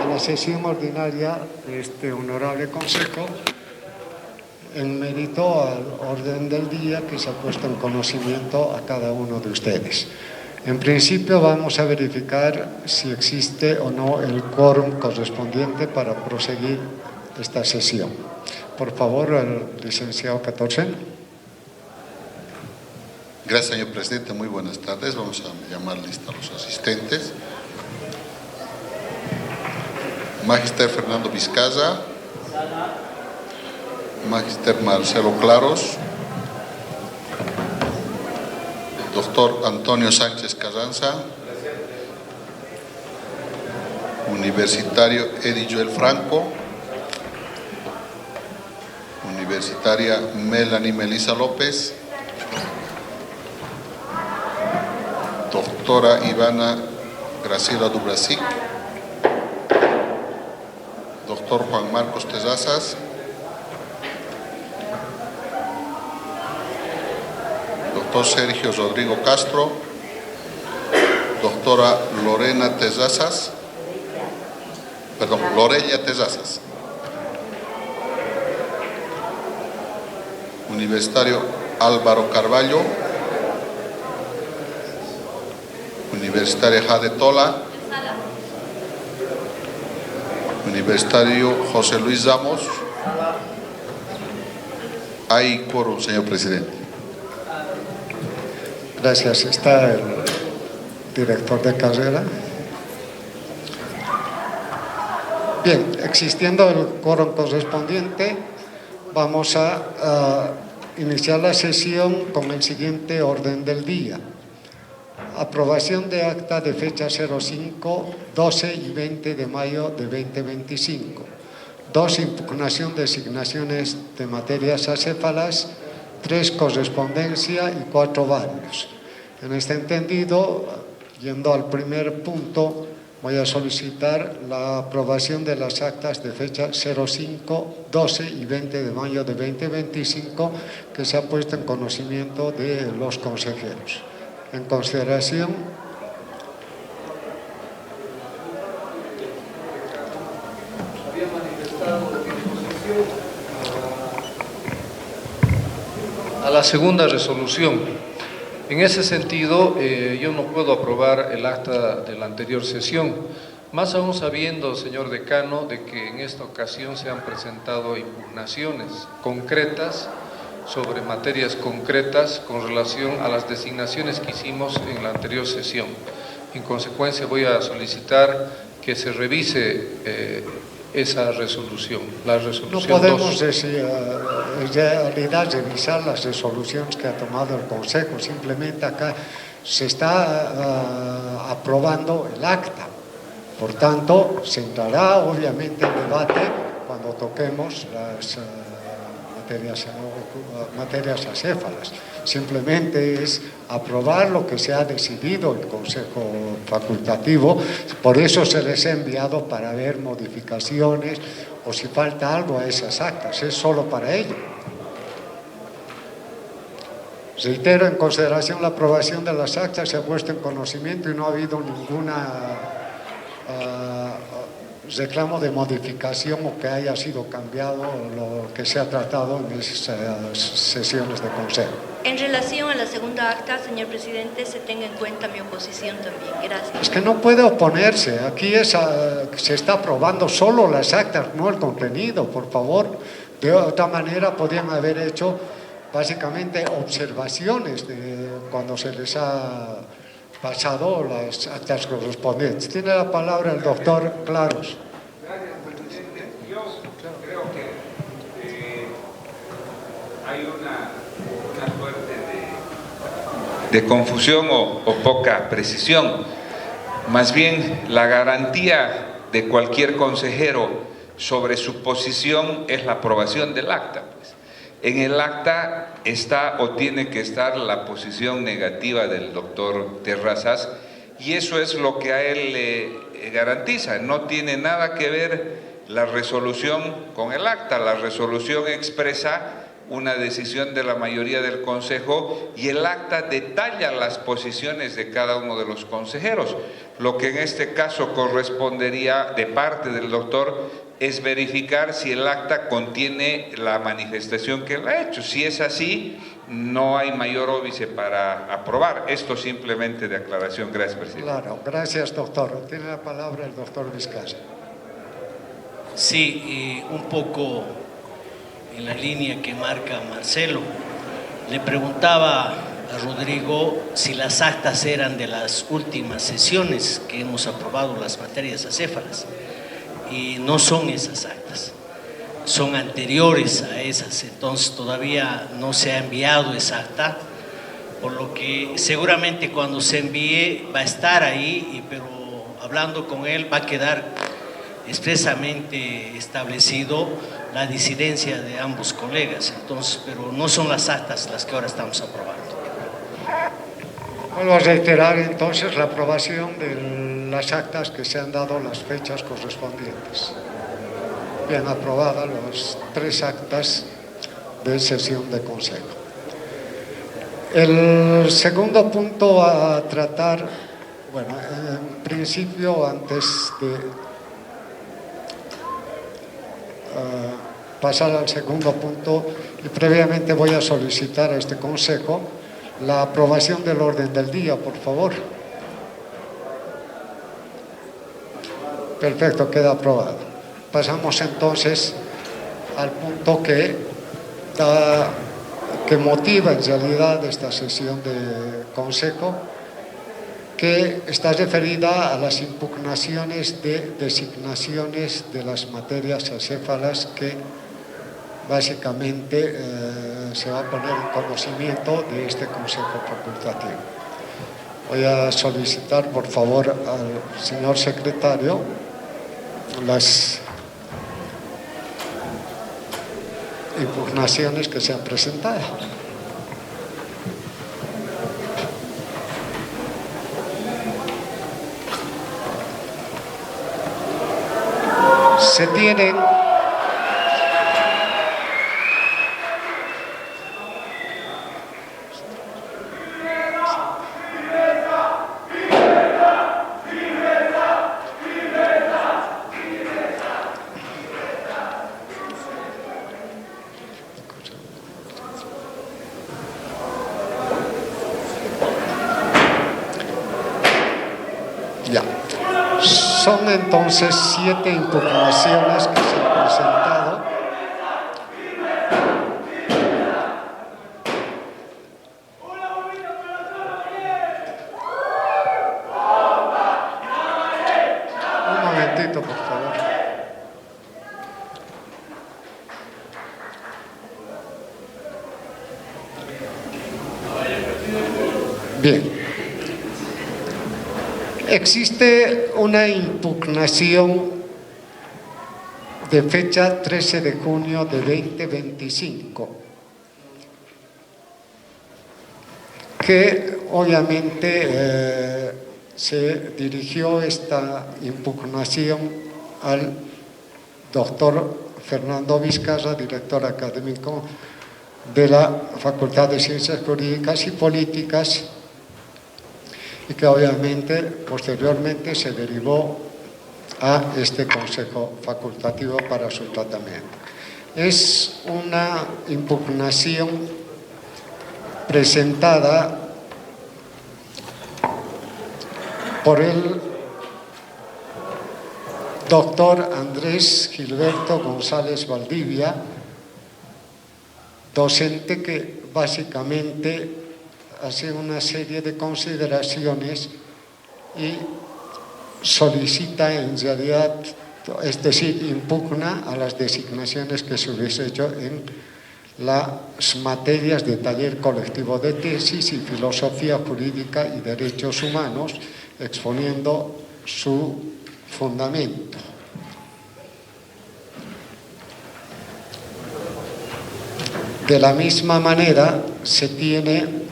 a la sesión ordinaria de este honorable Consejo en mérito al orden del día que se ha puesto en conocimiento a cada uno de ustedes. En principio vamos a verificar si existe o no el quórum correspondiente para proseguir esta sesión. Por favor, el licenciado Catorcen. Gracias, señor presidente. Muy buenas tardes. Vamos a llamar lista a los asistentes. Magister Fernando Vizcaza. Magister Marcelo Claros. Doctor Antonio Sánchez Carranza. Universitario Edi Joel Franco. Universitaria Melanie Melisa López. Doctora Ivana Graciela Dubrasic. Doctor Juan Marcos Tezazas. Doctor Sergio Rodrigo Castro. Doctora Lorena Tezazas. Lorella Tezazas. Universitario Álvaro Carballo. Universitaria Jade Tola. Universitario José Luis Ramos. Hay quórum, señor presidente. Gracias. ¿Está el director de carrera? Bien, existiendo el quórum correspondiente, vamos a iniciar la sesión con el siguiente orden del día. Aprobación de acta de fecha 05, 12 y 20 de mayo de 2025. 2. Impugnación de designaciones de materias acéfalas. 3. Correspondencia y 4. Varios. En este entendido, yendo al primer punto, voy a solicitar la aprobación de las actas de fecha 05, 12 y 20 de mayo de 2025 que se ha puesto en conocimiento de los consejeros. En consideración, había manifestado disposición a la segunda resolución. En ese sentido, yo no puedo aprobar el acta de la anterior sesión, más aún sabiendo, señor decano, de que en esta ocasión se han presentado impugnaciones concretas sobre materias concretas con relación a las designaciones que hicimos en la anterior sesión. En consecuencia, voy a solicitar que se revise esa resolución, la resolución 2. No podemos en realidad revisar las resoluciones que ha tomado el Consejo, simplemente acá se está aprobando el acta. Por tanto, se entrará obviamente en debate cuando toquemos las materias acéfalas. Simplemente es aprobar lo que se ha decidido el Consejo Facultativo, por eso se les ha enviado para ver modificaciones o si falta algo a esas actas, es solo para ello. Reitero, en consideración la aprobación de las actas se ha puesto en conocimiento y no ha habido ninguna reclamo de modificación o que haya sido cambiado lo que se ha tratado en esas sesiones de consejo. En relación a la segunda acta, señor presidente, se tenga en cuenta mi oposición también. Gracias. Es que no puede oponerse. Aquí se está aprobando solo las actas, no el contenido, por favor. De otra manera, podrían haber hecho básicamente observaciones de cuando se les ha pasado las actas correspondientes. Tiene la palabra el doctor Claros. Gracias, presidente. Yo creo que hay una suerte de confusión o poca precisión. Más bien, la garantía de cualquier consejero sobre su posición es la aprobación del acta. En el acta está o tiene que estar la posición negativa del doctor Terrazas y eso es lo que a él le garantiza. No tiene nada que ver la resolución con el acta. La resolución expresa una decisión de la mayoría del Consejo y el acta detalla las posiciones de cada uno de los consejeros. Lo que en este caso correspondería de parte del doctor es verificar si el acta contiene la manifestación que él ha hecho. Si es así, no hay mayor óbice para aprobar. Esto simplemente de aclaración. Gracias, presidente. Claro, gracias, doctor. Tiene la palabra el doctor Vizcaya. Sí, un poco en la línea que marca Marcelo. Le preguntaba a Rodrigo si las actas eran de las últimas sesiones que hemos aprobado las materias acéfalas. Y no son esas actas, son anteriores a esas, entonces todavía no se ha enviado esa acta, por lo que seguramente cuando se envíe va a estar ahí, pero hablando con él va a quedar expresamente establecido la disidencia de ambos colegas, entonces, pero no son las actas las que ahora estamos aprobando. Vuelvo a reiterar entonces la aprobación de las actas que se han dado las fechas correspondientes. Bien, aprobadas las 3 actas de sesión de Consejo. El segundo punto a tratar, bueno, en principio antes de pasar al segundo punto, y previamente voy a solicitar a este Consejo la aprobación del orden del día, por favor. Perfecto, queda aprobado. Pasamos entonces al punto que motiva en realidad esta sesión de Consejo, que está referida a las impugnaciones de designaciones de las materias acéfalas que básicamente se va a poner en conocimiento de este Consejo Facultativo. Voy a solicitar, por favor, al señor secretario las impugnaciones que se han presentado. Se tienen Son entonces 7 impugnaciones que se han presentado. Un momentito, por favor. Bien. Existe una impugnación de fecha 13 de junio de 2025 que obviamente se dirigió esta impugnación al doctor Fernando Vizcarra, director académico de la Facultad de Ciencias Jurídicas y Políticas, y que obviamente posteriormente se derivó a este Consejo Facultativo para su tratamiento. Es una impugnación presentada por el doctor Andrés Gilberto González Valdivia, docente que básicamente hace una serie de consideraciones y solicita en realidad, es decir, impugna a las designaciones que se hubiese hecho en las materias de taller colectivo de tesis y filosofía jurídica y derechos humanos, exponiendo su fundamento. De la misma manera, se tiene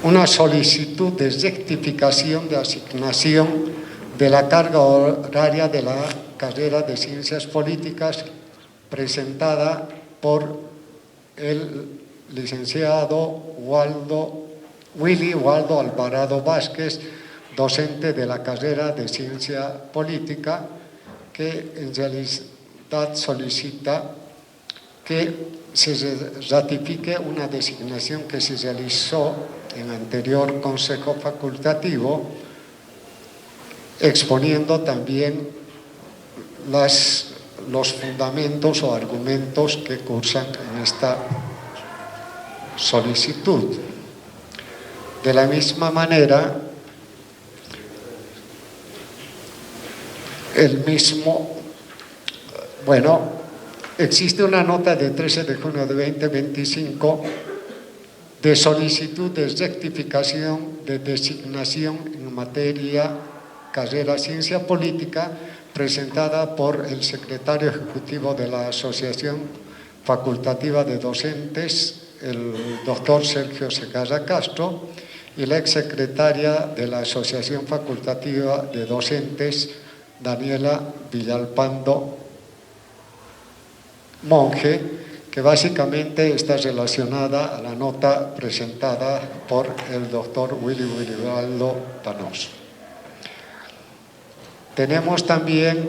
una solicitud de rectificación de asignación de la carga horaria de la carrera de Ciencias Políticas presentada por el licenciado Willy Waldo Alvarado Vázquez, docente de la carrera de Ciencia Política, que en realidad solicita que se ratifique una designación que se realizó en el anterior Consejo Facultativo, exponiendo también los fundamentos o argumentos que cursan en esta solicitud. De la misma manera, existe una nota de 13 de junio de 2025 de solicitud de rectificación de designación en materia carrera Ciencia Política, presentada por el secretario ejecutivo de la Asociación Facultativa de Docentes, el doctor Sergio Segarra Castro, y la exsecretaria de la Asociación Facultativa de Docentes, Daniela Villalpando Monge, que básicamente está relacionada a la nota presentada por el doctor Willy Waldo Panoso. Tenemos también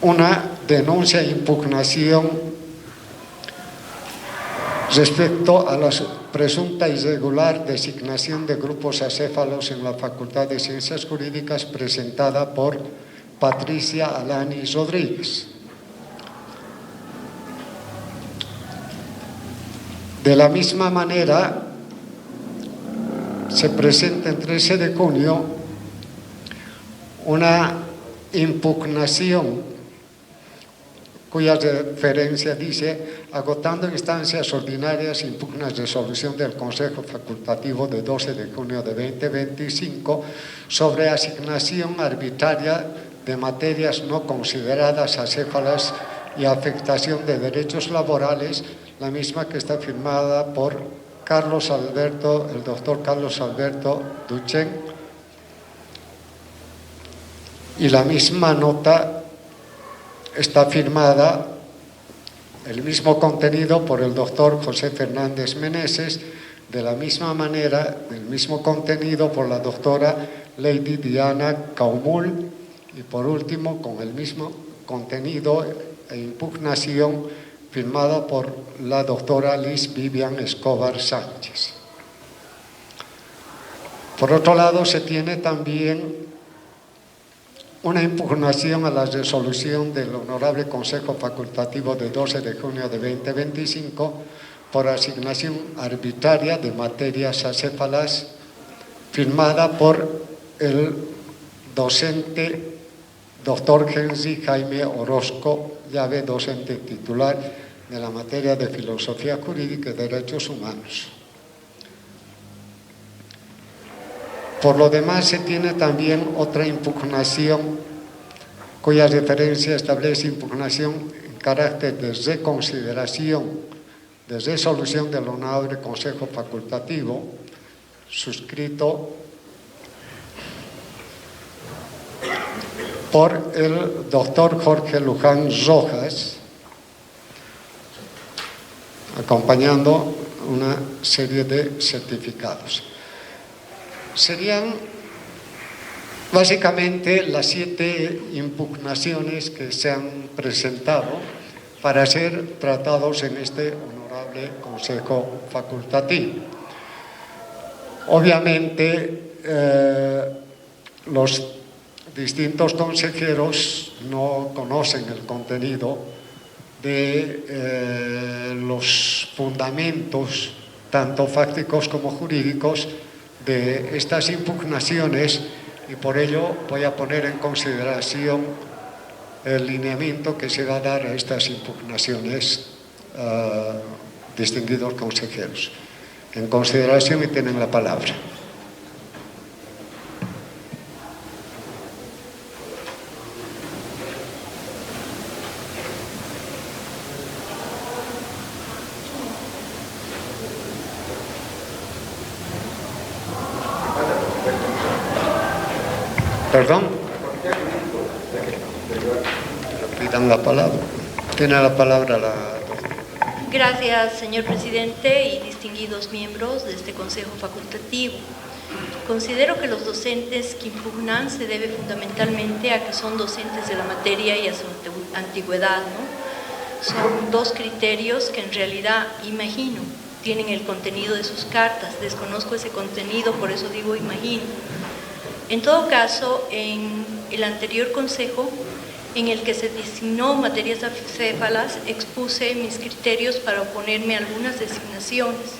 una denuncia e impugnación respecto a la presunta irregular designación de grupos acéfalos en la Facultad de Ciencias Jurídicas presentada por Patricia Alanis Rodríguez. De la misma manera, se presenta en 13 de junio una impugnación cuya referencia dice: agotando instancias ordinarias, impugna resolución del Consejo Facultativo de 12 de junio de 2025 sobre asignación arbitraria de materias no consideradas acéfalas y afectación de derechos laborales, la misma que está firmada por el doctor Carlos Alberto Duchen, y la misma nota está firmada, el mismo contenido, por el doctor José Fernández Meneses, de la misma manera, el mismo contenido por la doctora Lady Diana Caumul, y por último, con el mismo contenido e impugnación, firmada por la doctora Liz Vivian Escobar Sánchez. Por otro lado, se tiene también una impugnación a la resolución del Honorable Consejo Facultativo de 12 de junio de 2025 por asignación arbitraria de materias acéfalas, firmada por el docente doctor Henry Jaime Orozco Llave, docente titular de la materia de Filosofía Jurídica y Derechos Humanos. Por lo demás, se tiene también otra impugnación cuya referencia establece impugnación en carácter de reconsideración de resolución del Honorable Consejo Facultativo, suscrito por el doctor Jorge Luján Rojas, acompañando una serie de certificados. Serían básicamente las 7 impugnaciones que se han presentado para ser tratados en este honorable Consejo Facultativo. Obviamente, los distintos consejeros no conocen el contenido de los fundamentos, tanto fácticos como jurídicos, de estas impugnaciones, y por ello voy a poner en consideración el lineamiento que se va a dar a estas impugnaciones, distinguidos consejeros. En consideración, y tienen la palabra. ¿Perdón? pidan la palabra. Tiene la palabra la doctora. Gracias, señor presidente y distinguidos miembros de este Consejo Facultativo. Considero que los docentes que impugnan se debe fundamentalmente a que son docentes de la materia y a su antigüedad, ¿no? Son dos criterios que en realidad, imagino, tienen el contenido de sus cartas. Desconozco ese contenido, por eso digo imagino. En todo caso, en el anterior consejo, en el que se designó materias acéfalas, expuse mis criterios para oponerme a algunas designaciones.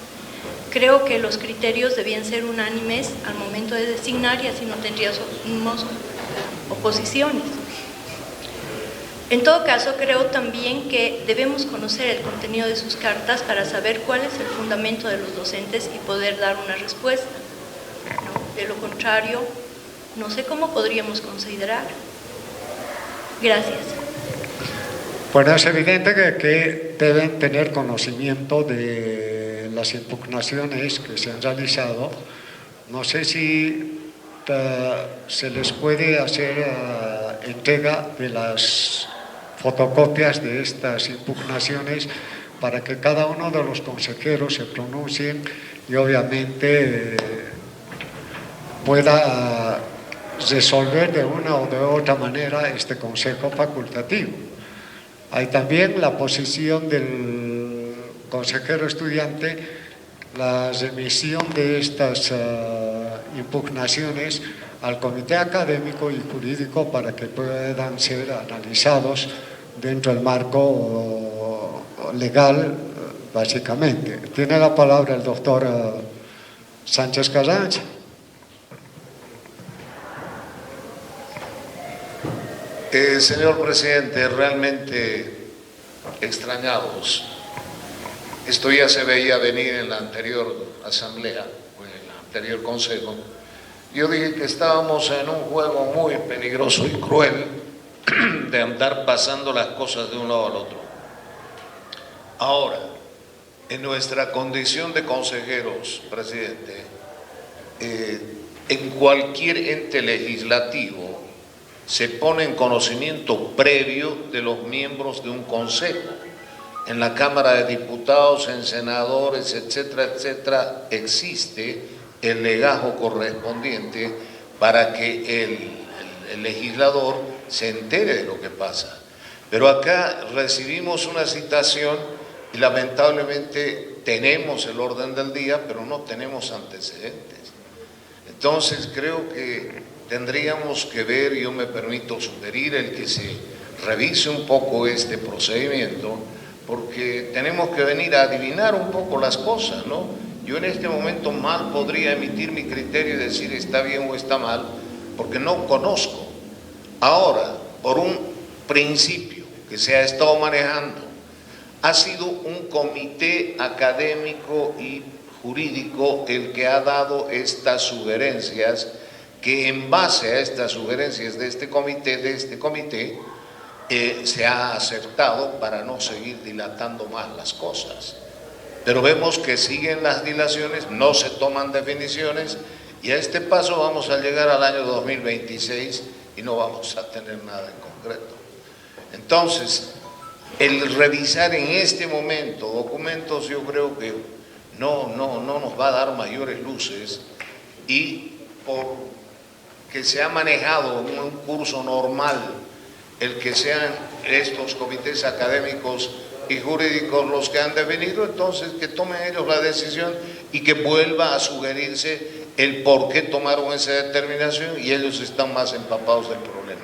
Creo que los criterios debían ser unánimes al momento de designar y así no tendríamos oposiciones. En todo caso, creo también que debemos conocer el contenido de sus cartas para saber cuál es el fundamento de los docentes y poder dar una respuesta, ¿no? De lo contrario, no sé cómo podríamos considerar. Gracias. Bueno, es evidente que deben tener conocimiento de las impugnaciones que se han realizado. No sé si se les puede hacer entrega de las fotocopias de estas impugnaciones para que cada uno de los consejeros se pronuncien y obviamente pueda resolver de una o de otra manera este consejo facultativo. Hay también la posición del consejero estudiante, la remisión de estas impugnaciones al comité académico y jurídico para que puedan ser analizados dentro del marco legal, básicamente. Tiene la palabra el doctor Sánchez Carranza. Señor presidente, realmente extrañados. Esto ya se veía venir en la anterior asamblea, o en el anterior consejo. Yo dije que estábamos en un juego muy peligroso y cruel de andar pasando las cosas de un lado al otro. Ahora, en nuestra condición de consejeros, presidente, en cualquier ente legislativo se pone en conocimiento previo de los miembros de un consejo. En la Cámara de Diputados, en senadores, etcétera, etcétera, existe el legajo correspondiente para que el legislador se entere de lo que pasa. Pero acá recibimos una citación y lamentablemente tenemos el orden del día, pero no tenemos antecedentes. Entonces creo que tendríamos que ver, yo me permito sugerir, el que se revise un poco este procedimiento, porque tenemos que venir a adivinar un poco las cosas, ¿no? Yo en este momento mal podría emitir mi criterio y decir está bien o está mal, porque no conozco. Ahora, por un principio que se ha estado manejando, ha sido un comité académico y jurídico el que ha dado estas sugerencias, que en base a estas sugerencias de este comité, se ha aceptado para no seguir dilatando más las cosas. Pero vemos que siguen las dilaciones, no se toman definiciones y a este paso vamos a llegar al año 2026 y no vamos a tener nada en concreto. Entonces, el revisar en este momento documentos yo creo que no nos va a dar mayores luces, y porque se ha manejado en un curso normal el que sean estos comités académicos y jurídicos los que han definido, entonces que tomen ellos la decisión y que vuelva a sugerirse el por qué tomaron esa determinación y ellos están más empapados del problema.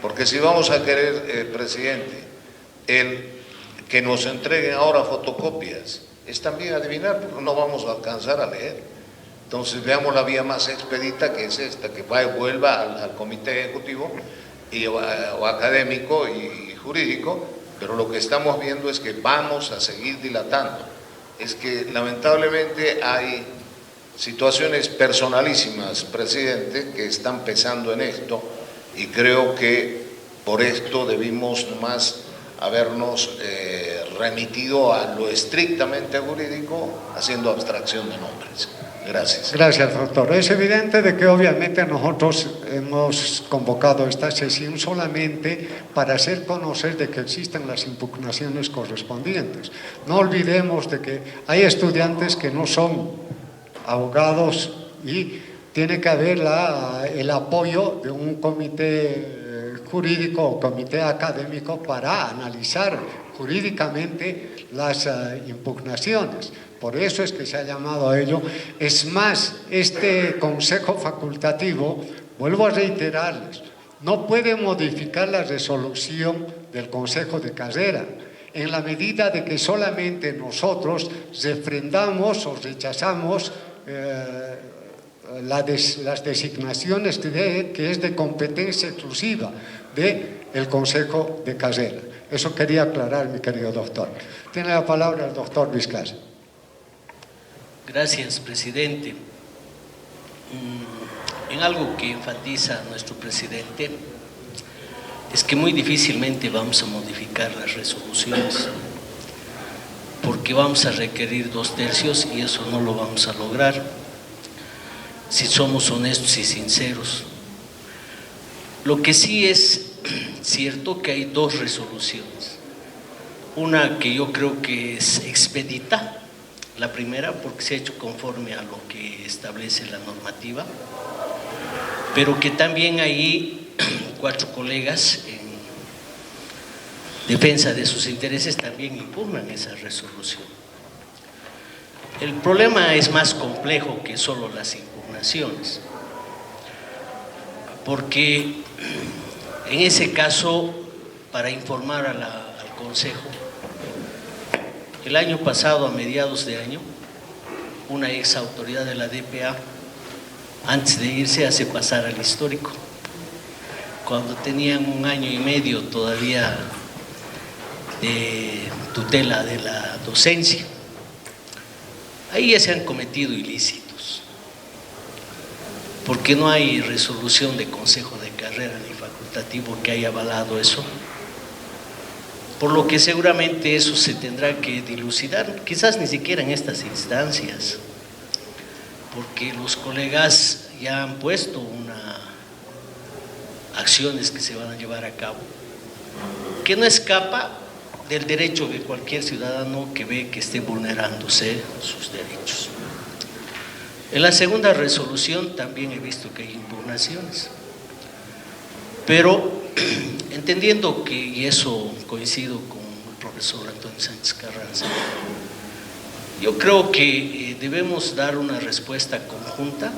Porque si vamos a querer, presidente, el que nos entreguen ahora fotocopias, es también adivinar, porque no vamos a alcanzar a leer. Entonces veamos la vía más expedita, que es esta, que vuelva al comité ejecutivo o académico y jurídico, pero lo que estamos viendo es que vamos a seguir dilatando. Es que lamentablemente hay situaciones personalísimas, presidente, que están pesando en esto, y creo que por esto debimos más habernos remitido a lo estrictamente jurídico, haciendo abstracción de nombres. Gracias. Gracias, doctor. Es evidente de que obviamente nosotros hemos convocado esta sesión solamente para hacer conocer de que existen las impugnaciones correspondientes. No olvidemos de que hay estudiantes que no son abogados y tiene que haber el apoyo de un comité jurídico o comité académico para analizar jurídicamente las impugnaciones. Por eso es que se ha llamado a ello. Es más, este Consejo Facultativo, vuelvo a reiterarles, no puede modificar la resolución del Consejo de Carrera, en la medida de que solamente nosotros refrendamos o rechazamos las designaciones que es de competencia exclusiva del Consejo de Carrera. Eso quería aclarar, mi querido doctor. Tiene la palabra el doctor Vizcarra. Gracias, presidente. En algo que enfatiza nuestro presidente es que muy difícilmente vamos a modificar las resoluciones, porque vamos a requerir 2/3 y eso no lo vamos a lograr si somos honestos y sinceros. Lo que sí es cierto que hay 2 resoluciones. Una que yo creo que es expedita, la primera porque se ha hecho conforme a lo que establece la normativa, pero que también ahí 4 colegas en defensa de sus intereses también impugnan esa resolución. El problema es más complejo que solo las impugnaciones, porque en ese caso, para informar al Consejo, el año pasado, a mediados de año, una ex autoridad de la DPA, antes de irse, hace pasar al histórico, cuando tenían 1 año y medio todavía de tutela de la docencia. Ahí ya se han cometido ilícitos, porque no hay resolución de Consejo de Carrera ni facultativo que haya avalado eso, por lo que seguramente eso se tendrá que dilucidar, quizás ni siquiera en estas instancias, porque los colegas ya han puesto acciones que se van a llevar a cabo, que no escapa del derecho de cualquier ciudadano que ve que esté vulnerándose sus derechos. En la segunda resolución también he visto que hay impugnaciones, pero entendiendo que, y eso coincido con el profesor Antonio Sánchez Carranza, yo creo que debemos dar una respuesta conjunta,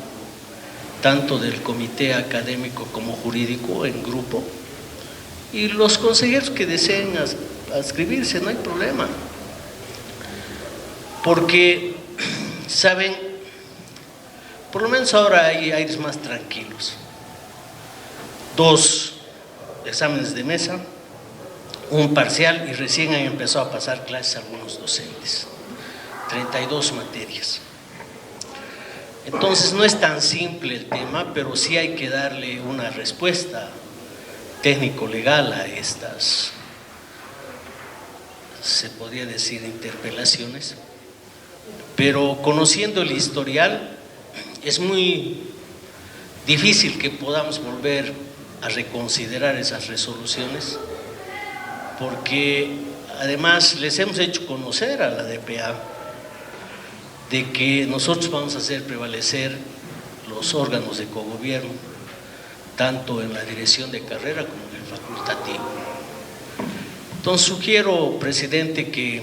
tanto del comité académico como jurídico en grupo, y los consejeros que deseen adscribirse, no hay problema, porque saben, por lo menos ahora hay aires más tranquilos. 2 exámenes de mesa, un parcial, y recién han empezado a pasar clases a algunos docentes, 32 materias. Entonces no es tan simple el tema, pero sí hay que darle una respuesta técnico-legal a estas, se podría decir, interpelaciones, pero conociendo el historial es muy difícil que podamos volver a reconsiderar esas resoluciones, porque además les hemos hecho conocer a la DPA de que nosotros vamos a hacer prevalecer los órganos de cogobierno, tanto en la dirección de carrera como en el facultativo. Entonces sugiero, presidente, que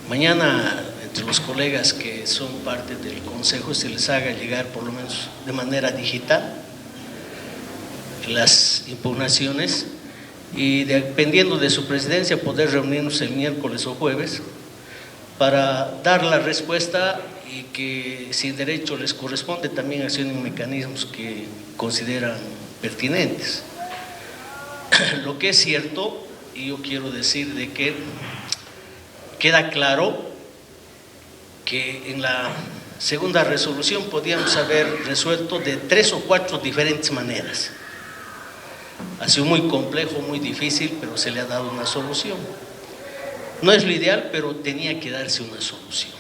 mañana entre los colegas que son parte del consejo se les haga llegar, por lo menos de manera digital, las impugnaciones, y dependiendo de su presidencia poder reunirnos el miércoles o jueves para dar la respuesta, y que si el derecho les corresponde también accionen mecanismos que consideran pertinentes. Lo que es cierto, y yo quiero decir de que queda claro que en la segunda resolución podíamos haber resuelto de 3 o 4 diferentes maneras. Ha sido muy complejo, muy difícil, pero se le ha dado una solución. No es lo ideal, pero tenía que darse una solución.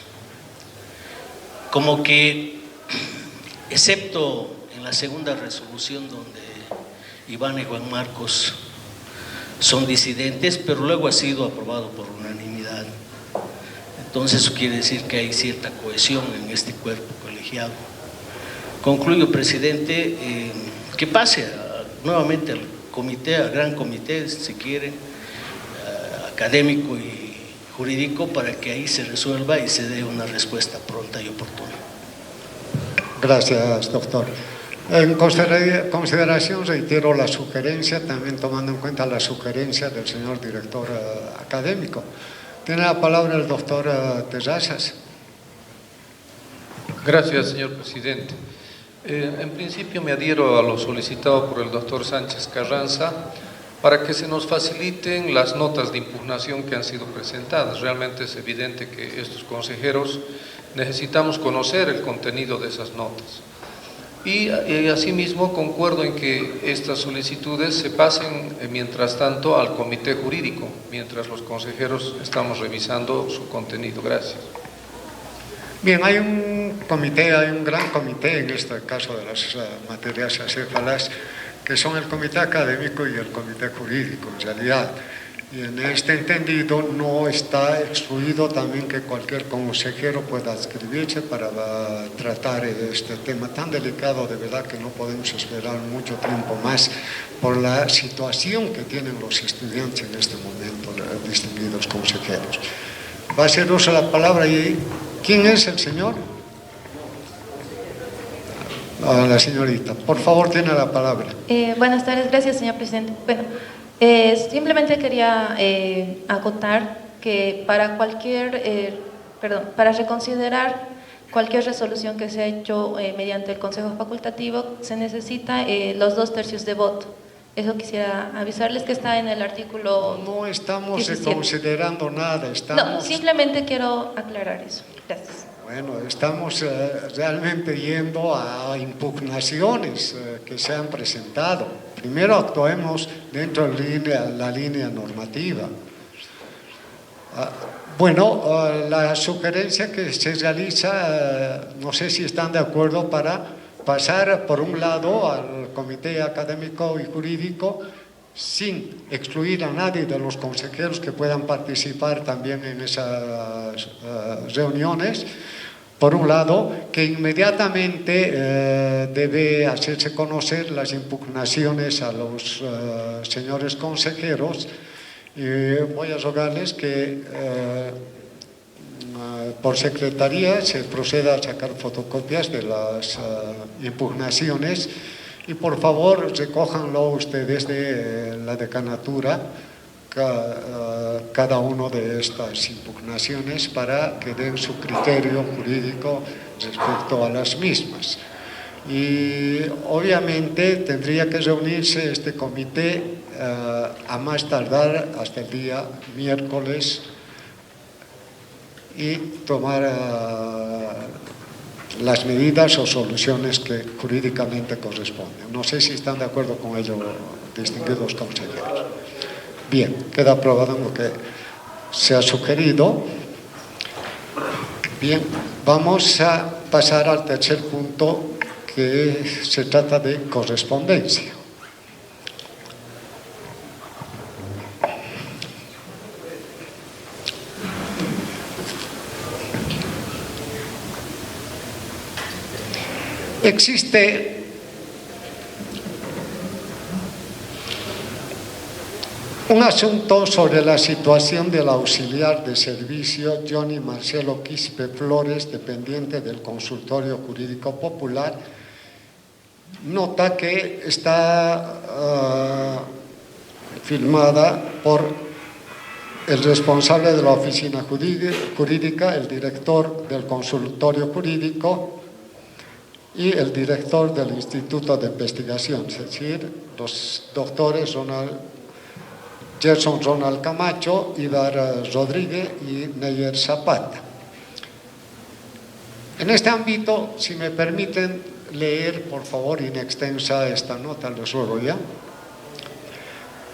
como que, excepto en la segunda resolución donde Iván y Juan Marcos son disidentes, pero luego ha sido aprobado por unanimidad. Entonces eso quiere decir que hay cierta cohesión en este cuerpo colegiado. Concluyo, presidente, que pase nuevamente al comité, al gran comité, si quiere, académico y jurídico, para que ahí se resuelva y se dé una respuesta pronta y oportuna. Gracias, doctor. En consideración reitero la sugerencia, también tomando en cuenta la sugerencia del señor director académico. Tiene la palabra el doctor Terrazas. Gracias, señor presidente. En principio me adhiero a lo solicitado por el doctor Sánchez Carranza para que se nos faciliten las notas de impugnación que han sido presentadas. Realmente es evidente que estos consejeros necesitamos conocer el contenido de esas notas. Y asimismo concuerdo en que estas solicitudes se pasen mientras tanto al comité jurídico, mientras los consejeros estamos revisando su contenido. Gracias. Bien, hay un comité, hay un gran comité en este caso de las materias acéfalas, que son el comité académico y el comité jurídico en realidad. Y en este entendido no está excluido también que cualquier consejero pueda adscribirse para tratar este tema tan delicado. De verdad que no podemos esperar mucho tiempo más por la situación que tienen los estudiantes en este momento, distinguidos consejeros. Va a ser uso la palabra y ¿quién es el señor? La señorita. Por favor, tiene la palabra. Buenas tardes, gracias, señor presidente. Bueno, simplemente quería acotar que para para reconsiderar cualquier resolución que se ha hecho mediante el Consejo Facultativo, se necesita los 2/3 de voto. Eso quisiera avisarles, que está en el artículo. No estamos 17. Considerando nada. No, simplemente quiero aclarar eso. Gracias. Bueno, estamos realmente yendo a impugnaciones que se han presentado. Primero actuemos dentro de la línea normativa. La sugerencia que se realiza, no sé si están de acuerdo para pasar por un lado al comité académico y jurídico sin excluir a nadie de los consejeros que puedan participar también en esas reuniones. Por un lado, que inmediatamente debe hacerse conocer las impugnaciones a los señores consejeros. Voy a rogarles que por secretaría se proceda a sacar fotocopias de las impugnaciones y por favor recójanlo ustedes de la decanatura cada uno de estas impugnaciones para que den su criterio jurídico respecto a las mismas. Y obviamente tendría que reunirse este comité a más tardar hasta el día miércoles y tomar las medidas o soluciones que jurídicamente corresponden. No sé si están de acuerdo con ello, distinguidos consejeros. Bien, queda aprobado lo que se ha sugerido. Bien, vamos a pasar al tercer punto, que se trata de correspondencia. Existe un asunto sobre la situación del auxiliar de servicio Johnny Marcelo Quispe Flores, dependiente del Consultorio Jurídico Popular. Nota que está firmada por el responsable de la oficina jurídica, el director del Consultorio Jurídico y el director del Instituto de Investigación, es decir, los doctores Gerson Ronald Camacho, Ibar Rodríguez y Neyer Zapata. En este ámbito, si me permiten leer, por favor, in extensa esta nota, les ruego ya.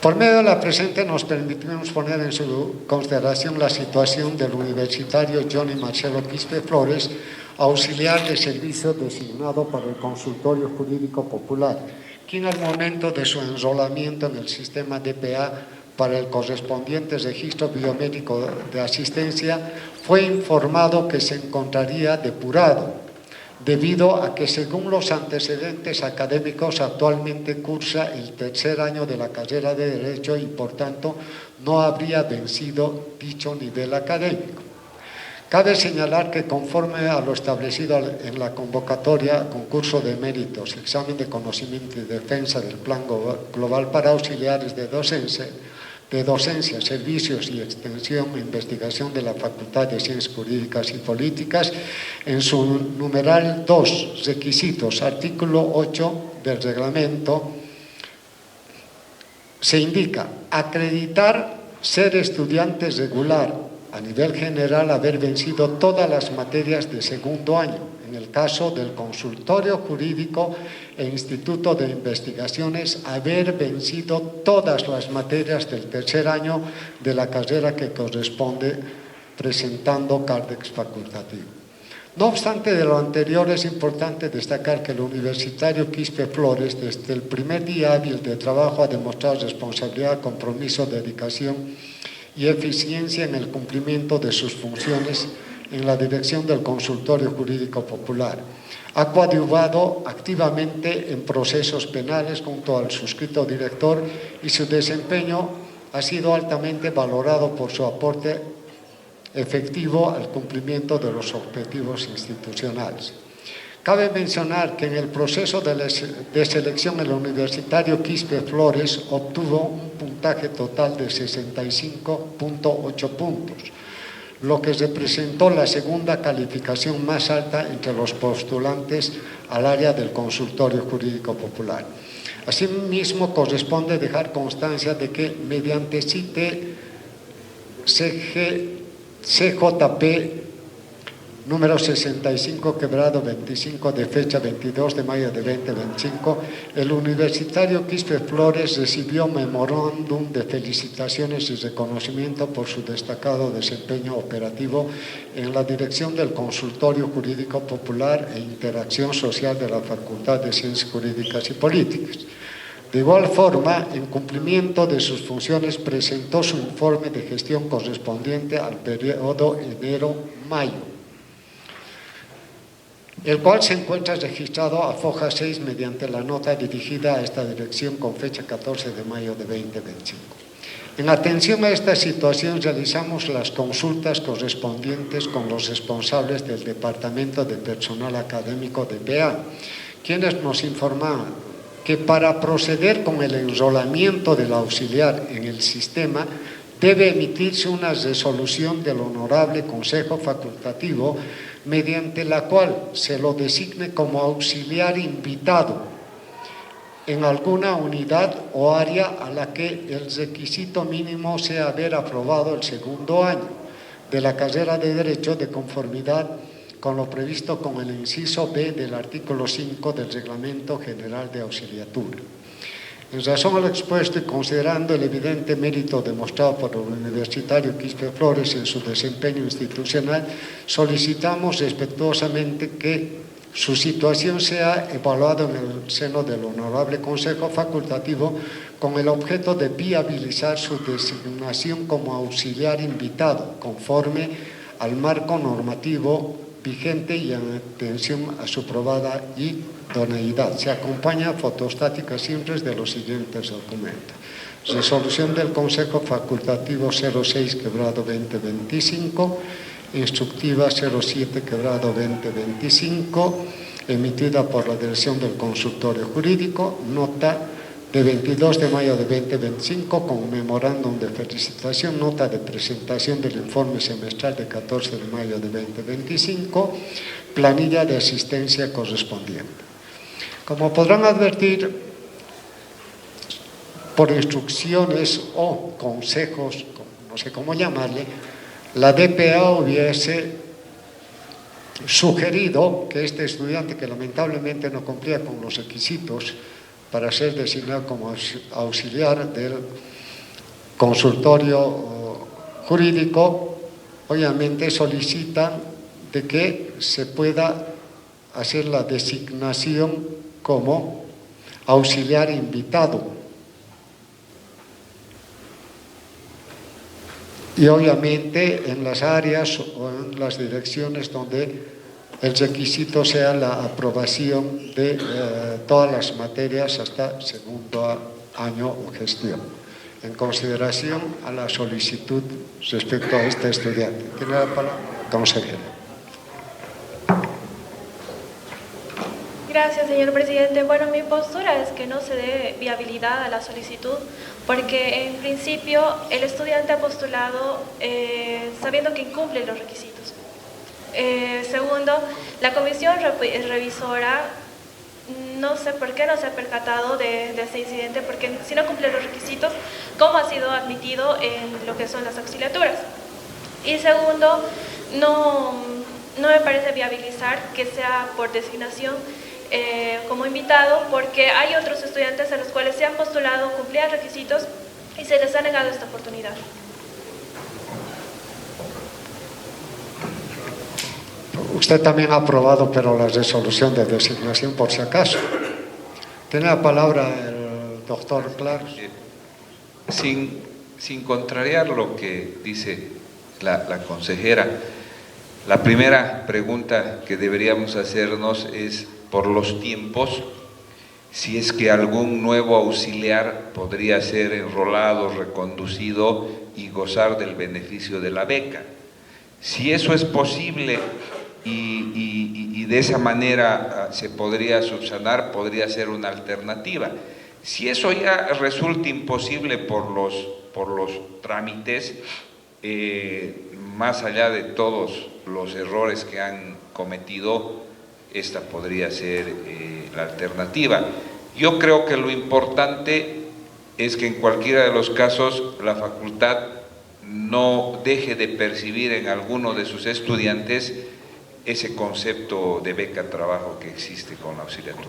Por medio de la presente nos permitimos poner en su consideración la situación del universitario Johnny Marcelo Quispe Flores, auxiliar de servicio designado para el consultorio jurídico popular, quien al momento de su enrolamiento en el sistema DPA para el correspondiente registro biométrico de asistencia fue informado que se encontraría depurado, debido a que según los antecedentes académicos actualmente cursa el tercer año de la carrera de Derecho y por tanto no habría vencido dicho nivel académico. Cabe señalar que conforme a lo establecido en la convocatoria concurso de méritos, examen de conocimiento y defensa del Plan Global para Auxiliares de Docencia, Servicios y Extensión e Investigación de la Facultad de Ciencias Jurídicas y Políticas, en su numeral 2, requisitos, artículo 8 del reglamento, se indica acreditar ser estudiante regular, a nivel general haber vencido todas las materias de segundo año, en el caso del consultorio jurídico e instituto de investigaciones, haber vencido todas las materias del tercer año de la carrera que corresponde, presentando cárdex facultativo. No obstante de lo anterior, es importante destacar que el universitario Quispe Flores, desde el primer día hábil de trabajo, ha demostrado responsabilidad, compromiso, dedicación y eficiencia en el cumplimiento de sus funciones en la dirección del consultorio jurídico popular. Ha coadyuvado activamente en procesos penales junto al suscrito director y su desempeño ha sido altamente valorado por su aporte efectivo al cumplimiento de los objetivos institucionales. Cabe mencionar que en el proceso de selección el universitario Quispe Flores obtuvo un puntaje total de 65.8 puntos, lo que representó la segunda calificación más alta entre los postulantes al área del consultorio jurídico popular. Asimismo, corresponde dejar constancia de que mediante CITE CJP número 65, quebrado 25, de fecha 22 de mayo de 2025, el universitario Quispe Flores recibió memorándum de felicitaciones y reconocimiento por su destacado desempeño operativo en la dirección del Consultorio Jurídico Popular e Interacción Social de la Facultad de Ciencias Jurídicas y Políticas. De igual forma, en cumplimiento de sus funciones, presentó su informe de gestión correspondiente al periodo enero-mayo, el cual se encuentra registrado a foja 6 mediante la nota dirigida a esta dirección con fecha 14 de mayo de 2025. En atención a esta situación, realizamos las consultas correspondientes con los responsables del Departamento de Personal Académico de PA, quienes nos informaban que para proceder con el enrolamiento del auxiliar en el sistema debe emitirse una resolución del Honorable Consejo Facultativo mediante la cual se lo designe como auxiliar invitado en alguna unidad o área a la que el requisito mínimo sea haber aprobado el segundo año de la carrera de Derecho de conformidad con lo previsto con el inciso B del artículo 5 del Reglamento General de Auxiliatura. En razón a lo expuesto y considerando el evidente mérito demostrado por el universitario Quispe Flores en su desempeño institucional, solicitamos respetuosamente que su situación sea evaluada en el seno del Honorable Consejo Facultativo con el objeto de viabilizar su designación como auxiliar invitado, conforme al marco normativo vigente y en atención a su probada idoneidad. Se acompaña fotostática simples de los siguientes documentos. Resolución del Consejo Facultativo 06, quebrado 2025, instructiva 07, quebrado 2025, emitida por la Dirección del Consultorio Jurídico, nota de 22 de mayo de 2025 con memorándum de felicitación, nota de presentación del informe semestral de 14 de mayo de 2025, planilla de asistencia correspondiente. Como podrán advertir, por instrucciones o consejos, no sé cómo llamarle, la DPA hubiese sugerido que este estudiante, que lamentablemente no cumplía con los requisitos para ser designado como auxiliar del consultorio jurídico, obviamente solicitan de que se pueda hacer la designación como auxiliar invitado. Y obviamente en las áreas o en las direcciones donde el requisito sea la aprobación de todas las materias hasta segundo año o gestión, en consideración a la solicitud respecto a este estudiante. Tiene la palabra la consejera. Gracias, señor presidente. Bueno, mi postura es que no se dé viabilidad a la solicitud porque en principio el estudiante ha postulado sabiendo que incumple los requisitos. Segundo, la comisión revisora no sé por qué no se ha percatado de este incidente, porque si no cumple los requisitos, ¿cómo ha sido admitido en lo que son las auxiliaturas? Y segundo, no me parece viabilizar que sea por designación como invitado, porque hay otros estudiantes a los cuales se han postulado, cumplían requisitos y se les ha negado esta oportunidad. Usted también ha aprobado, pero la resolución de designación, por si acaso. Tiene la palabra el doctor Claros. Sin contrariar lo que dice la consejera, la primera pregunta que deberíamos hacernos es por los tiempos, si es que algún nuevo auxiliar podría ser enrolado, reconducido y gozar del beneficio de la beca. Si eso es posible y de esa manera se podría subsanar, podría ser una alternativa. Si eso ya resulta imposible por los trámites, más allá de todos los errores que han cometido, esta podría ser la alternativa. Yo creo que lo importante es que en cualquiera de los casos la facultad no deje de percibir en alguno de sus estudiantes ese concepto de beca trabajo que existe con la auxiliatura.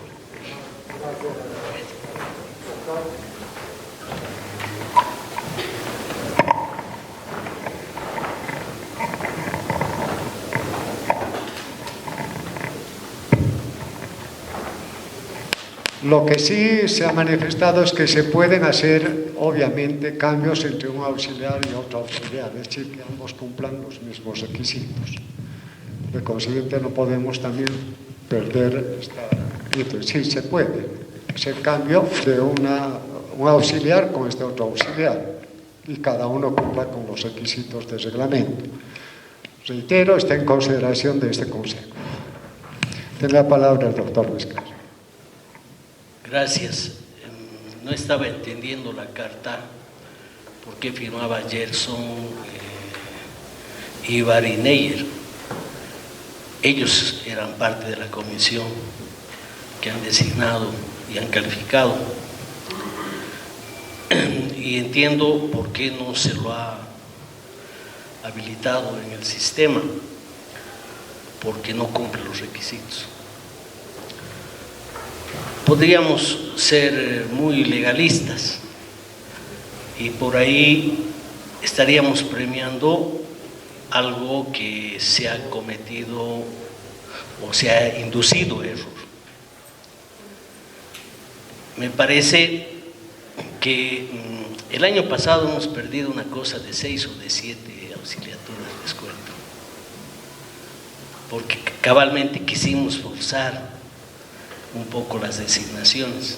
Lo que sí se ha manifestado es que se pueden hacer, obviamente, cambios entre un auxiliar y otro auxiliar, es decir, que ambos cumplan los mismos requisitos. De consiguiente, no podemos también perder esta... Sí, se puede hacer cambio de un auxiliar con este otro auxiliar y cada uno cumpla con los requisitos del reglamento. Reitero, está en consideración de este Consejo. Tiene la palabra el doctor Vizcarra. Gracias. No estaba entendiendo la carta, por qué firmaba Gerson, Ibar y Neyer. Ellos eran parte de la comisión que han designado y han calificado. Y entiendo por qué no se lo ha habilitado en el sistema, porque no cumple los requisitos. Podríamos ser muy legalistas y por ahí estaríamos premiando algo que se ha cometido o se ha inducido error. Me parece que el año pasado hemos perdido una cosa de 6 o de 7 auxiliaturas, les cuento, porque cabalmente quisimos forzar un poco las designaciones.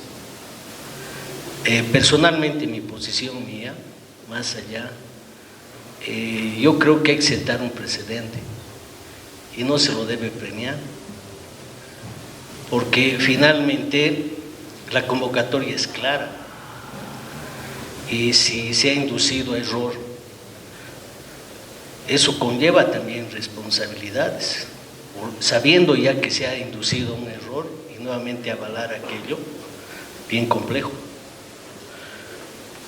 Personalmente, mi posición mía, más allá, yo creo que hay que sentar un precedente y no se lo debe premiar, porque finalmente la convocatoria es clara y si se ha inducido a error, eso conlleva también responsabilidades, sabiendo ya que se ha inducido un error y nuevamente avalar aquello, bien complejo.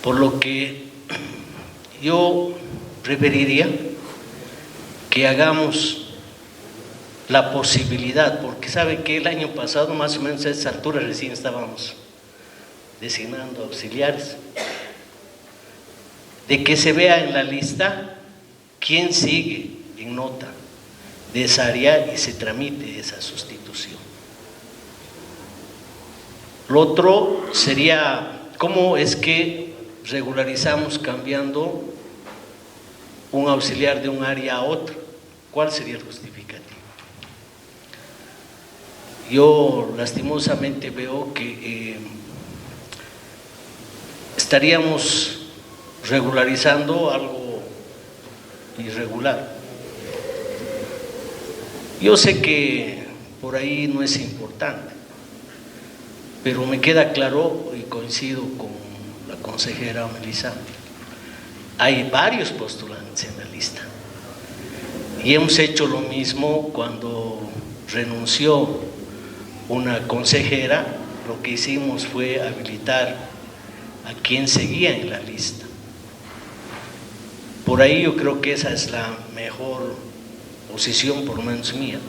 Por lo que yo preferiría que hagamos la posibilidad, porque sabe que el año pasado más o menos a esta altura recién estábamos designando auxiliares, de que se vea en la lista quién sigue en nota de esa área y se tramite esa sustitución. Lo otro sería, ¿cómo es que regularizamos cambiando un auxiliar de un área a otro? ¿Cuál sería el justificativo? Yo lastimosamente veo que estaríamos regularizando algo irregular. Yo sé que por ahí no es importante, pero me queda claro y coincido con la consejera Melissa, hay varios postulantes en la lista y hemos hecho lo mismo cuando renunció una consejera. Lo que hicimos fue habilitar a quien seguía en la lista. Por ahí yo creo que esa es la mejor posición, por lo menos mía,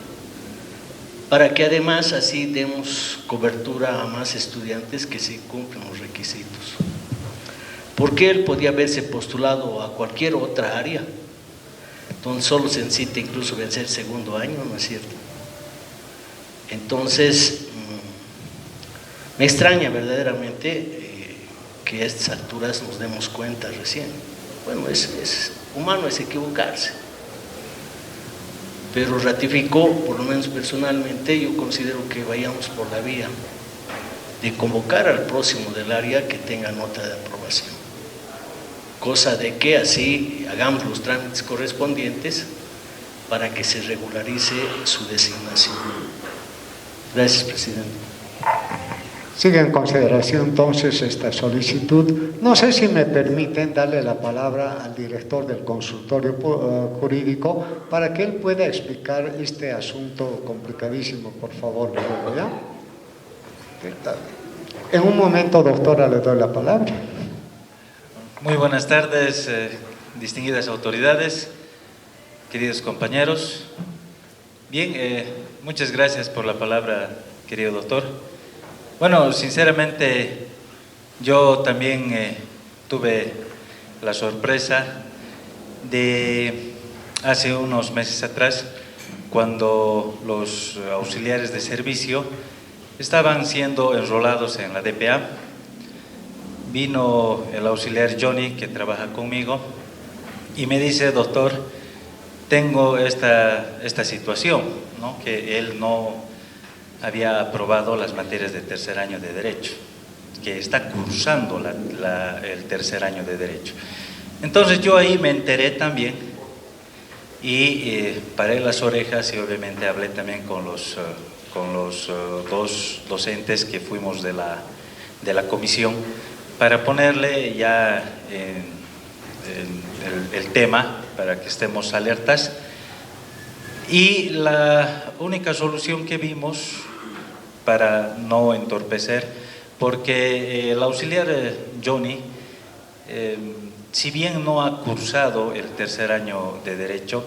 para que además así demos cobertura a más estudiantes que sí cumplen los requisitos. Porque él podía haberse postulado a cualquier otra área, donde solo se necesita incluso vencer segundo año, ¿no es cierto? Entonces, me extraña verdaderamente que a estas alturas nos demos cuenta recién. Bueno, es humano, es equivocarse. Pero ratificó, por lo menos personalmente, yo considero que vayamos por la vía de convocar al próximo del área que tenga nota de aprobación. Cosa de que así hagamos los trámites correspondientes para que se regularice su designación. Gracias, presidente. Sigue en consideración entonces esta solicitud. No sé si me permiten darle la palabra al director del consultorio jurídico para que él pueda explicar este asunto complicadísimo, por favor. ¿Ya? En un momento, doctora, le doy la palabra. Muy buenas tardes, distinguidas autoridades, queridos compañeros. Bien, muchas gracias por la palabra, querido doctor. Bueno, sinceramente, yo también tuve la sorpresa de hace unos meses atrás, cuando los auxiliares de servicio estaban siendo enrolados en la DPA. Vino el auxiliar Johnny, que trabaja conmigo, y me dice: doctor, tengo esta situación, ¿no? Que él no había aprobado las materias de tercer año de Derecho, que está cursando el tercer año de Derecho. Entonces yo ahí me enteré también y paré las orejas y obviamente hablé también con los dos docentes que fuimos de la comisión para ponerle ya el tema, para que estemos alertas. Y la única solución que vimos, para no entorpecer, porque el auxiliar Johnny, si bien no ha cursado el tercer año de Derecho,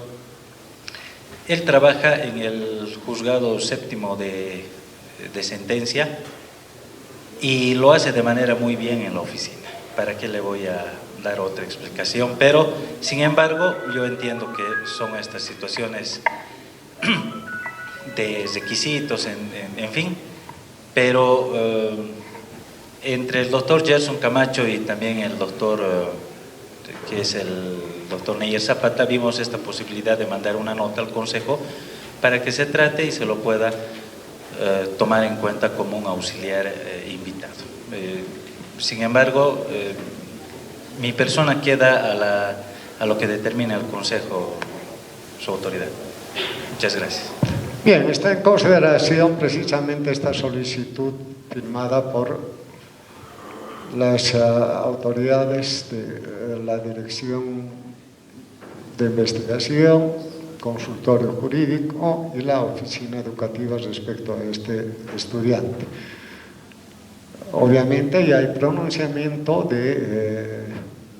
él trabaja en el juzgado séptimo de sentencia y lo hace de manera muy bien en la oficina. ¿Para qué le voy a dar otra explicación? Pero, sin embargo, yo entiendo que son estas situaciones de requisitos, en fin, pero entre el doctor Gerson Camacho y también el doctor, que es el doctor Neyer Zapata, vimos esta posibilidad de mandar una nota al Consejo para que se trate y se lo pueda tomar en cuenta como un auxiliar invitado. Sin embargo, mi persona queda a lo que determina el Consejo, su autoridad. Muchas gracias. Bien, está en consideración precisamente esta solicitud firmada por las autoridades de la Dirección de Investigación, Consultorio Jurídico y la Oficina Educativa respecto a este estudiante. Obviamente ya hay pronunciamiento de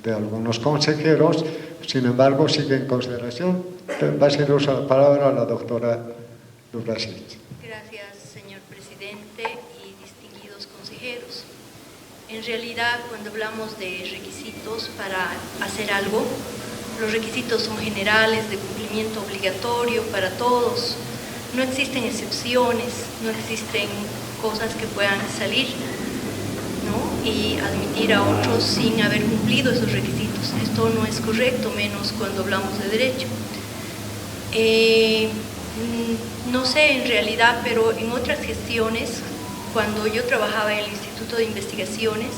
algunos consejeros, sin embargo sigue en consideración. Va a ser usada la palabra a la doctora Durasic. Gracias, señor presidente y distinguidos consejeros. En realidad, cuando hablamos de requisitos para hacer algo, los requisitos son generales, de cumplimiento obligatorio para todos, no existen excepciones, no existen cosas que puedan salir, ¿no? Y admitir a otros sin haber cumplido esos requisitos. Esto no es correcto, menos cuando hablamos de derecho. No sé en realidad, pero en otras gestiones, cuando yo trabajaba en el Instituto de Investigaciones,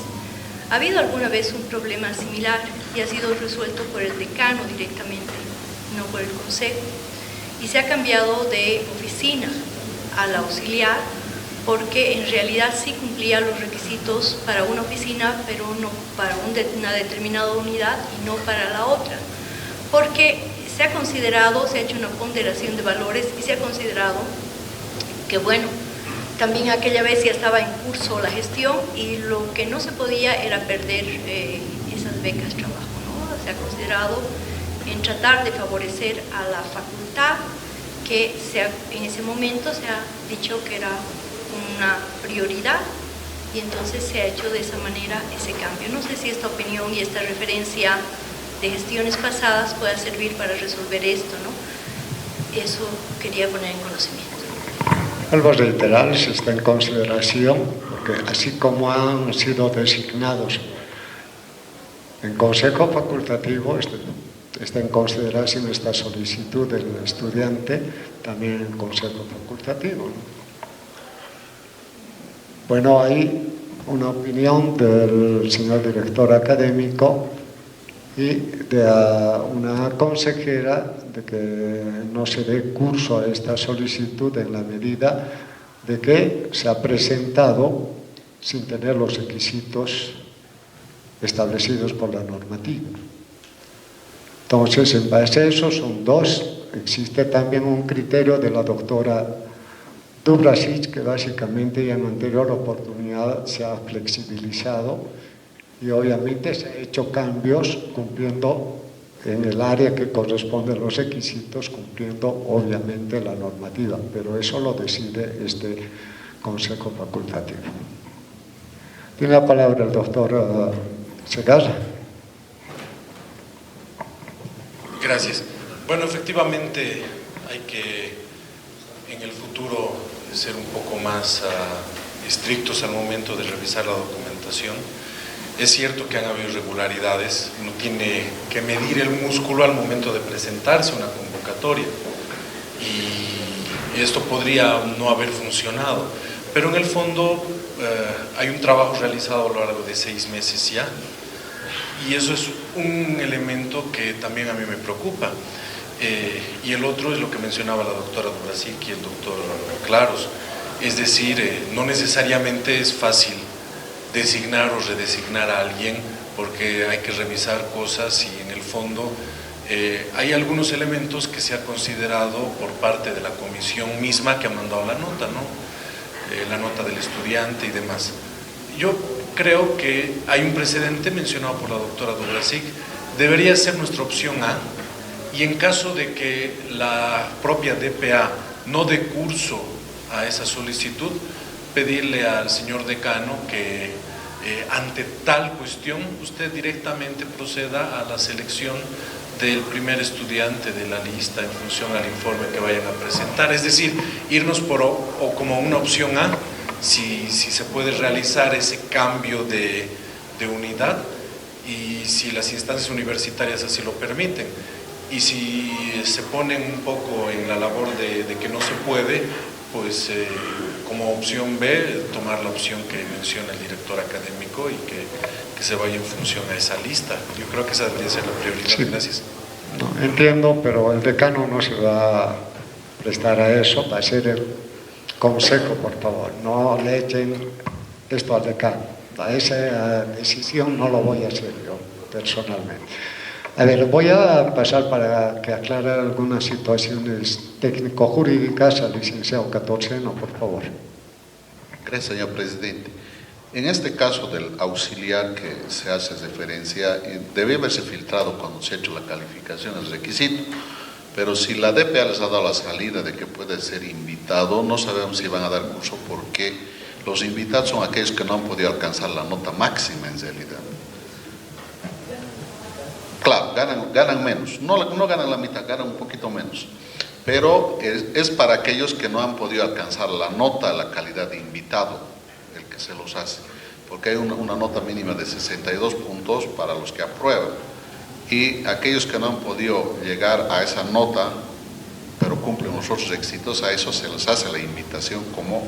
ha habido alguna vez un problema similar y ha sido resuelto por el decano directamente, no por el consejo. Y se ha cambiado de oficina a la auxiliar porque en realidad sí cumplía los requisitos para una oficina, pero no para una determinada unidad y no para la otra. Porque se ha considerado, se ha hecho una ponderación de valores y se ha considerado que, bueno, también aquella vez ya estaba en curso la gestión y lo que no se podía era perder esas becas de trabajo, ¿no? Se ha considerado en tratar de favorecer a la facultad, que en ese momento se ha dicho que era una prioridad y entonces se ha hecho de esa manera ese cambio. No sé si esta opinión y esta referencia de gestiones pasadas pueda servir para resolver esto, ¿no? Eso quería poner en conocimiento. Vuelvo a reiterar, si está en consideración, porque así como han sido designados en consejo facultativo, está en consideración esta solicitud del estudiante también en consejo facultativo, ¿no? Bueno, hay una opinión del señor director académico y de una consejera de que no se dé curso a esta solicitud en la medida de que se ha presentado sin tener los requisitos establecidos por la normativa. Entonces, en base a eso son dos. Existe también un criterio de la doctora Dubrasic, que básicamente ya en anterior oportunidad se ha flexibilizado y obviamente se ha hecho cambios cumpliendo en el área que corresponde a los requisitos, cumpliendo obviamente la normativa, pero eso lo decide este consejo facultativo. Tiene la palabra el doctor Segarra. Gracias. Bueno, efectivamente hay que en el futuro ser un poco más estrictos al momento de revisar la documentación. Es cierto que han habido irregularidades, uno tiene que medir el músculo al momento de presentarse a una convocatoria y esto podría no haber funcionado, pero en el fondo hay un trabajo realizado a lo largo de 6 meses ya y eso es un elemento que también a mí me preocupa. Y el otro es lo que mencionaba la doctora Dubrasic y el doctor Claros, es decir, no necesariamente es fácil designar o redesignar a alguien porque hay que revisar cosas y en el fondo hay algunos elementos que se ha considerado por parte de la comisión misma que ha mandado la nota, ¿no? La nota del estudiante y demás. Yo creo que hay un precedente mencionado por la doctora Dubrasic, debería ser nuestra opción A y en caso de que la propia DPA no dé curso a esa solicitud, pedirle al señor decano que ante tal cuestión usted directamente proceda a la selección del primer estudiante de la lista en función al informe que vayan a presentar, es decir, irnos o como una opción A, si se puede realizar ese cambio de unidad y si las instancias universitarias así lo permiten. Y si se ponen un poco en la labor de que no se puede, pues como opción B, tomar la opción que menciona el director académico y que se vaya en función a esa lista. Yo creo que esa debería ser la prioridad. Sí. Gracias. No, entiendo, pero el decano no se va a prestar a eso, va a ser el consejo, por favor. No le echen esto al decano. A esa decisión no lo voy a hacer yo, personalmente. A ver, voy a pasar para que aclare algunas situaciones técnico-jurídicas al licenciado Catorceno, por favor. Gracias, señor presidente. En este caso del auxiliar que se hace referencia, debe haberse filtrado cuando se ha hecho la calificación del requisito, pero si la DPA les ha dado la salida de que puede ser invitado, no sabemos si van a dar curso porque los invitados son aquellos que no han podido alcanzar la nota máxima en realidad. claro, ganan menos, no ganan la mitad, ganan un poquito menos, pero es para aquellos que no han podido alcanzar la nota, la calidad de invitado, el que se los hace, porque hay una nota mínima de 62 puntos para los que aprueban, y aquellos que no han podido llegar a esa nota, pero cumplen los otros requisitos, a eso se les hace la invitación como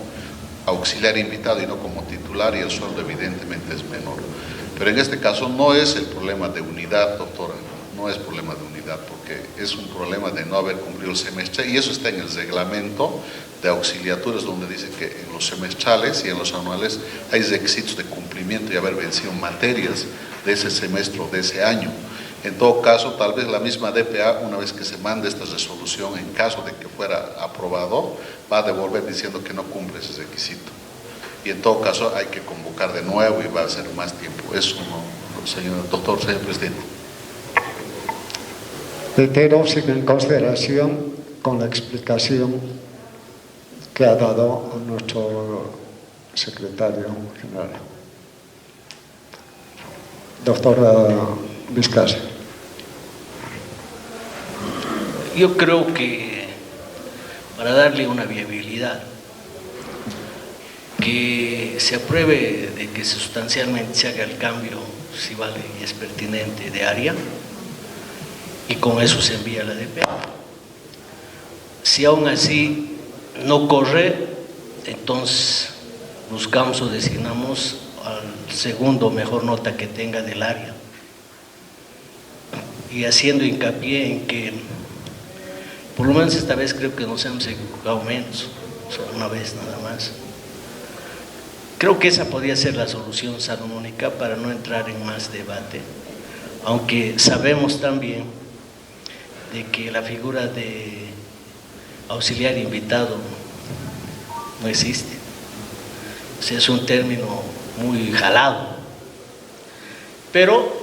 auxiliar invitado y no como titular, y el sueldo evidentemente es menor. Pero en este caso no es el problema de unidad, doctora, no es problema de unidad, porque es un problema de no haber cumplido el semestre, y eso está en el reglamento de auxiliaturas, donde dice que en los semestrales y en los anuales hay requisitos de cumplimiento y haber vencido materias de ese semestre o de ese año. En todo caso, tal vez la misma DPA, una vez que se mande esta resolución, en caso de que fuera aprobado, va a devolver diciendo que no cumple ese requisito. Y en todo caso hay que convocar de nuevo y va a ser más tiempo. Eso no, señor presidente. Reitero, sigo en consideración con la explicación que ha dado nuestro secretario general. Doctora Vizcarra. Yo creo que para darle una viabilidad, que se apruebe de que sustancialmente se haga el cambio, si vale y es pertinente, de área, y con eso se envía a la DPA. Si aún así no corre, entonces buscamos o designamos al segundo mejor nota que tenga del área, y haciendo hincapié en que por lo menos esta vez creo que nos hemos equivocado menos, solo una vez nada más. Creo que esa podría ser la solución salomónica para no entrar en más debate, aunque sabemos también de que la figura de auxiliar invitado no existe. O sea, es un término muy jalado, pero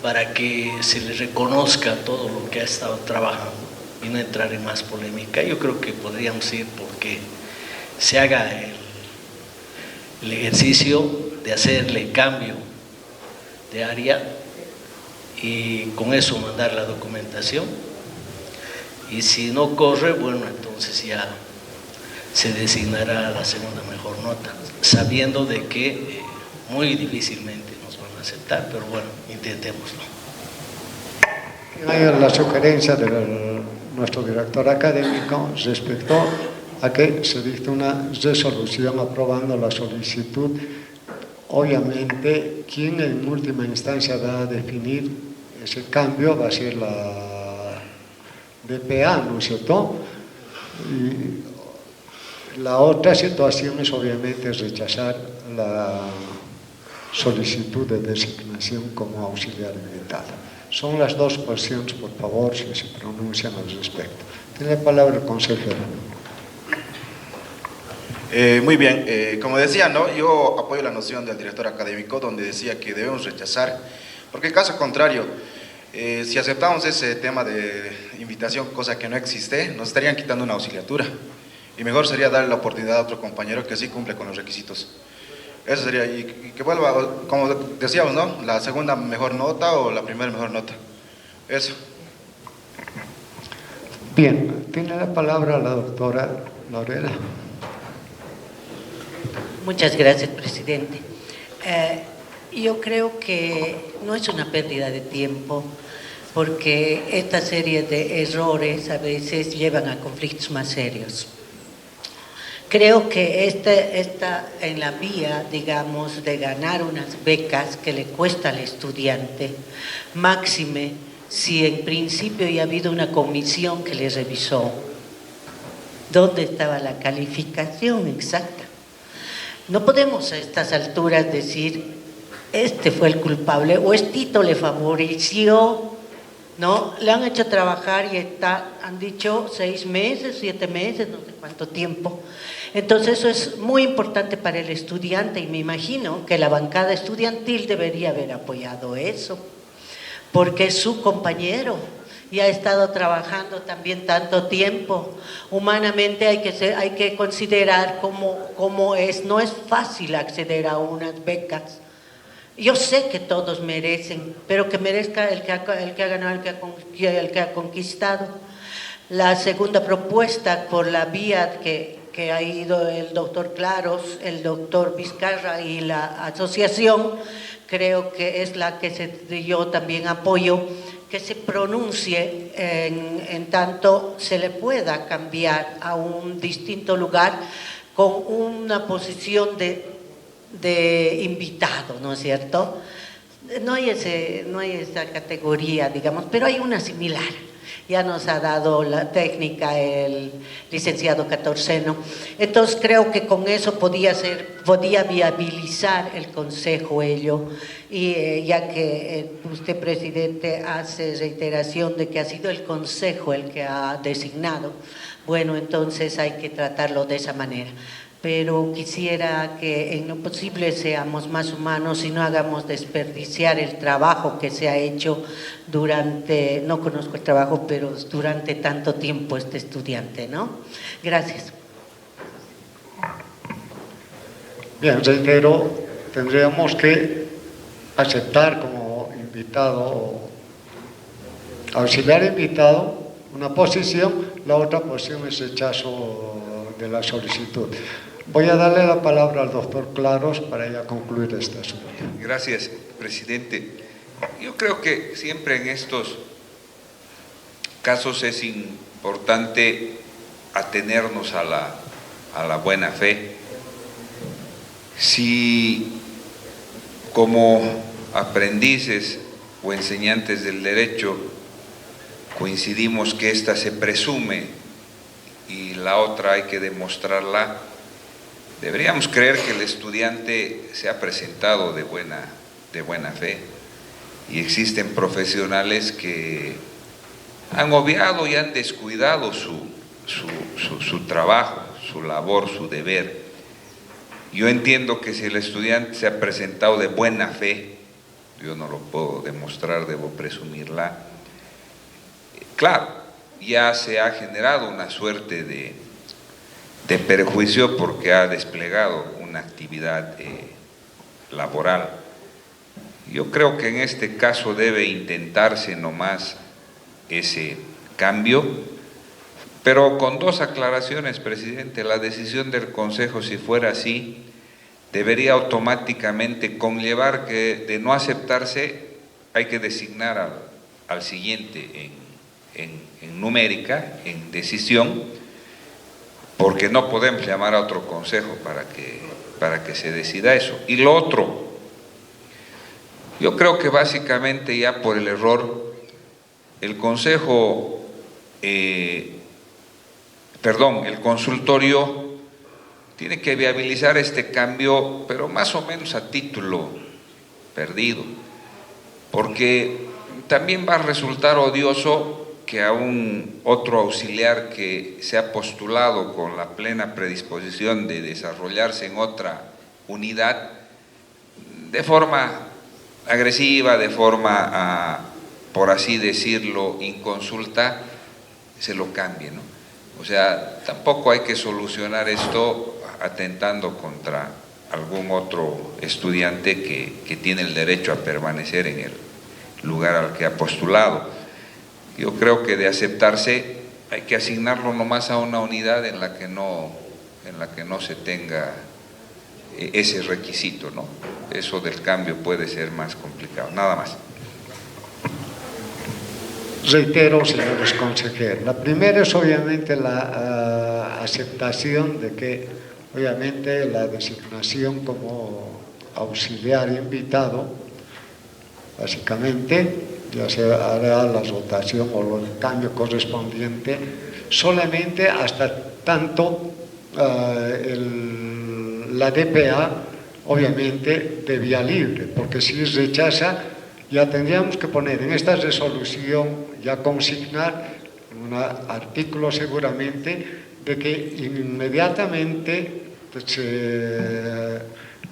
para que se le reconozca todo lo que ha estado trabajando y no entrar en más polémica, yo creo que podríamos ir porque se haga el ejercicio de hacerle cambio de área y con eso mandar la documentación, y si no corre, bueno, entonces ya se designará la segunda mejor nota, sabiendo de que muy difícilmente nos van a aceptar, pero bueno, intentémoslo. Hay la sugerencia de nuestro director académico respecto a que se dicte una resolución aprobando la solicitud. Obviamente, quien en última instancia va a definir ese cambio va a ser la DPA, ¿no es cierto? Y la otra situación es obviamente rechazar la solicitud de designación como auxiliar invitado. Son las dos cuestiones, por favor, si se pronuncian al respecto. Tiene la palabra el consejero. Muy bien, como decía, ¿no? Yo apoyo la noción del director académico donde decía que debemos rechazar, porque caso contrario, si aceptamos ese tema de invitación, cosa que no existe, nos estarían quitando una auxiliatura, y mejor sería darle la oportunidad a otro compañero que sí cumple con los requisitos. Eso sería, y que vuelva, como decíamos, ¿no? La segunda mejor nota o la primera mejor nota. Eso. Bien, tiene la palabra la doctora Lorela. Muchas gracias, presidente. Yo creo que no es una pérdida de tiempo, porque esta serie de errores a veces llevan a conflictos más serios. Creo que está en la vía, digamos, de ganar unas becas que le cuesta al estudiante, máxime si en principio ya ha habido una comisión que le revisó dónde estaba la calificación exacta. No podemos a estas alturas decir, este fue el culpable o Estito le favoreció, ¿no? Le han hecho trabajar y han dicho 6 meses, 7 meses, no sé cuánto tiempo. Entonces eso es muy importante para el estudiante, y me imagino que la bancada estudiantil debería haber apoyado eso, porque es su compañero y ha estado trabajando también tanto tiempo. Humanamente hay que considerar cómo es, no es fácil acceder a unas becas, Yo sé que todos merecen, pero que merezca el que ha ganado, el que ha conquistado. La segunda propuesta, por la vía que ha ido el doctor Claros, el doctor Vizcarra y la asociación, creo que es la que yo también apoyo, que se pronuncie en tanto se le pueda cambiar a un distinto lugar con una posición de invitado, ¿no es cierto? No hay esa categoría, digamos, pero hay una similar. Ya nos ha dado la técnica el licenciado Catorceno. Entonces creo que con eso podía viabilizar el Consejo ello. Y ya que usted, presidente, hace reiteración de que ha sido el Consejo el que ha designado, bueno, entonces hay que tratarlo de esa manera. Pero quisiera que en lo posible seamos más humanos y no hagamos desperdiciar el trabajo que se ha hecho durante, no conozco el trabajo, pero durante tanto tiempo este estudiante, ¿no? Gracias. Bien, reitero, tendríamos que aceptar como invitado, auxiliar invitado, una posición, la otra posición es rechazo de la solicitud. Voy a darle la palabra al doctor Claros para ya concluir este asunto. Gracias, presidente. Yo creo que siempre en estos casos es importante atenernos a la buena fe. Si como aprendices o enseñantes del derecho coincidimos que ésta se presume y la otra hay que demostrarla, deberíamos creer que el estudiante se ha presentado de buena fe, y existen profesionales que han obviado y han descuidado su trabajo, su labor, su deber. Yo entiendo que si el estudiante se ha presentado de buena fe, yo no lo puedo demostrar, debo presumirla, claro, ya se ha generado una suerte de perjuicio porque ha desplegado una actividad laboral. Yo creo que en este caso debe intentarse nomás ese cambio, pero con dos aclaraciones, presidente. La decisión del Consejo, si fuera así, debería automáticamente conllevar que de no aceptarse hay que designar al siguiente en numérica, en decisión, porque no podemos llamar a otro consejo para que se decida eso. Y lo otro, yo creo que básicamente ya por el error, el consejo, el consultorio tiene que viabilizar este cambio, pero más o menos a título perdido, porque también va a resultar odioso que a un otro auxiliar que se ha postulado con la plena predisposición de desarrollarse en otra unidad, de forma agresiva, de forma, por así decirlo, inconsulta, se lo cambie, ¿no? O sea, tampoco hay que solucionar esto atentando contra algún otro estudiante que tiene el derecho a permanecer en el lugar al que ha postulado. Yo creo que de aceptarse hay que asignarlo nomás a una unidad en la que no se tenga ese requisito, ¿no? Eso del cambio puede ser más complicado, nada más. Reitero, señores consejeros, la primera es obviamente la aceptación de que obviamente la designación como auxiliar invitado, básicamente, ya se hará la rotación o el cambio correspondiente solamente hasta tanto la DPA obviamente de vía libre, porque si rechaza ya tendríamos que poner en esta resolución, ya consignar un artículo seguramente de que inmediatamente se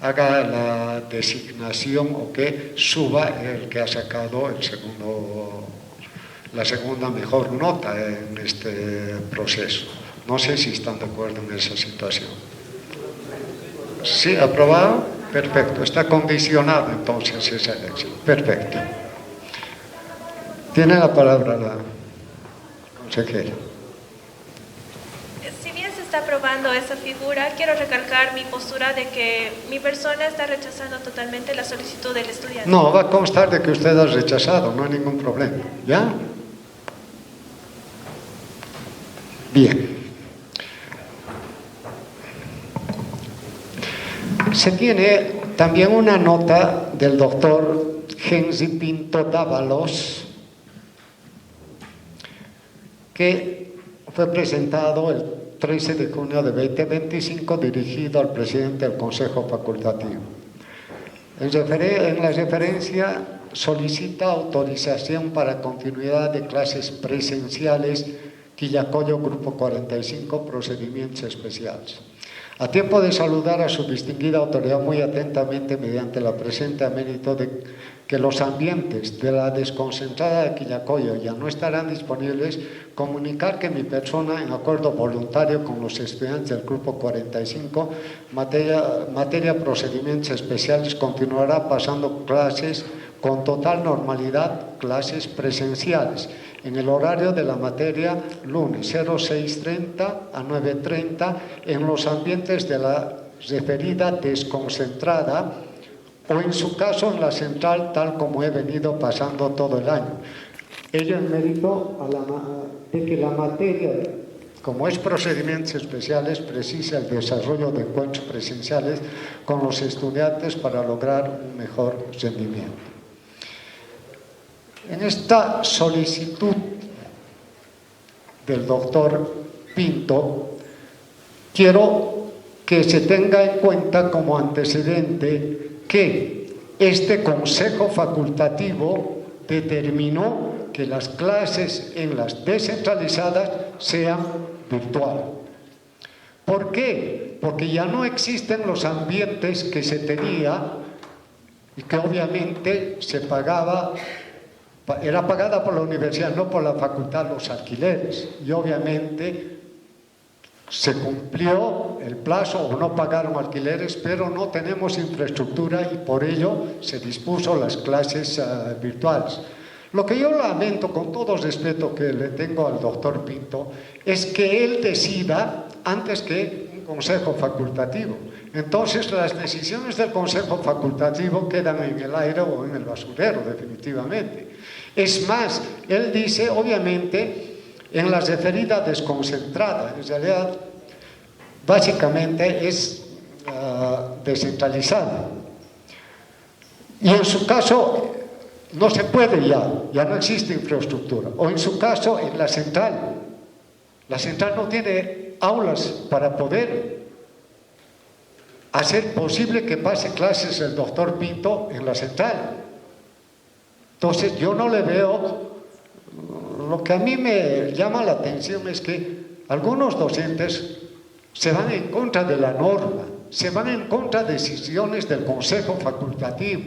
haga la designación o que suba el que ha sacado la segunda mejor nota en este proceso. No sé si están de acuerdo en esa situación. ¿Sí? ¿Aprobado? Perfecto, está condicionado entonces esa elección. Perfecto. Tiene la palabra la consejera. Si bien se está aprobando esa figura, quiero recalcar mi postura de que mi persona está rechazando totalmente la solicitud del estudiante. No, va a constar de que usted ha rechazado, no hay ningún problema. ¿Ya? Bien. Se tiene también una nota del doctor Gensi Pinto Dávalos, que fue presentado el 13 de junio de 2025, dirigido al presidente del Consejo Facultativo. En la referencia solicita autorización para continuidad de clases presenciales Quillacollo, Grupo 45, procedimientos especiales. A tiempo de saludar a su distinguida autoridad muy atentamente mediante la presente amérito de que los ambientes de la desconcentrada de Quillacollo ya no estarán disponibles, comunicar que mi persona, en acuerdo voluntario con los estudiantes del Grupo 45, materia procedimientos especiales, continuará pasando clases con total normalidad, clases presenciales, en el horario de la materia lunes 06:30 a 9:30 en los ambientes de la referida desconcentrada o en su caso en la central, tal como he venido pasando todo el año. Ello en mérito de que la materia, como es procedimientos especiales, precisa el desarrollo de encuentros presenciales con los estudiantes para lograr un mejor rendimiento. En esta solicitud del doctor Pinto, quiero que se tenga en cuenta como antecedente que este Consejo Facultativo determinó que las clases en las descentralizadas sean virtuales. ¿Por qué? Porque ya no existen los ambientes que se tenía y que obviamente se pagaba. Era pagada por la universidad, no por la facultad, los alquileres. Y obviamente se cumplió el plazo o no pagaron alquileres, pero no tenemos infraestructura y por ello se dispuso las clases virtuales. Lo que yo lamento, con todo respeto que le tengo al doctor Pinto, es que él decida antes que un consejo facultativo. Entonces las decisiones del consejo facultativo quedan en el aire o en el basurero, definitivamente. Es más, él dice, obviamente, en la referida desconcentrada, en realidad, básicamente es descentralizada. Y en su caso, no se puede ya no existe infraestructura. O en su caso, en la central no tiene aulas para poder hacer posible que pase clases el doctor Pinto en la central. Entonces yo no le veo, lo que a mí me llama la atención es que algunos docentes se van en contra de la norma, se van en contra de decisiones del Consejo Facultativo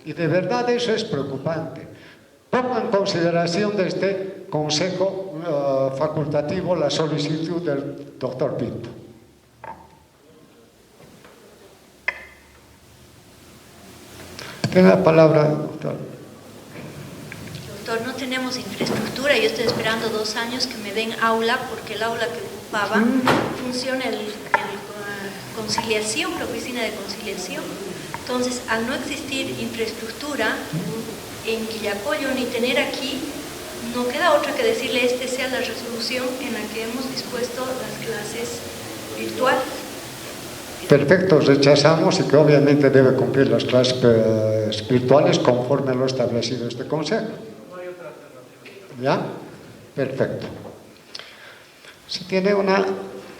y de verdad eso es preocupante. Pongo en consideración de este Consejo Facultativo la solicitud del doctor Pinto. Tiene la palabra, doctor. Doctor, no tenemos infraestructura. Yo estoy esperando 2 años que me den aula porque el aula que ocupaba funciona en conciliación, la oficina de conciliación. Entonces, al no existir infraestructura en Quillacollo ni tener aquí, no queda otra que decirle esta sea la resolución en la que hemos dispuesto las clases virtuales. Perfecto, rechazamos y que obviamente debe cumplir las clases virtuales conforme a lo establecido este Consejo. ¿Ya? Perfecto. Se tiene una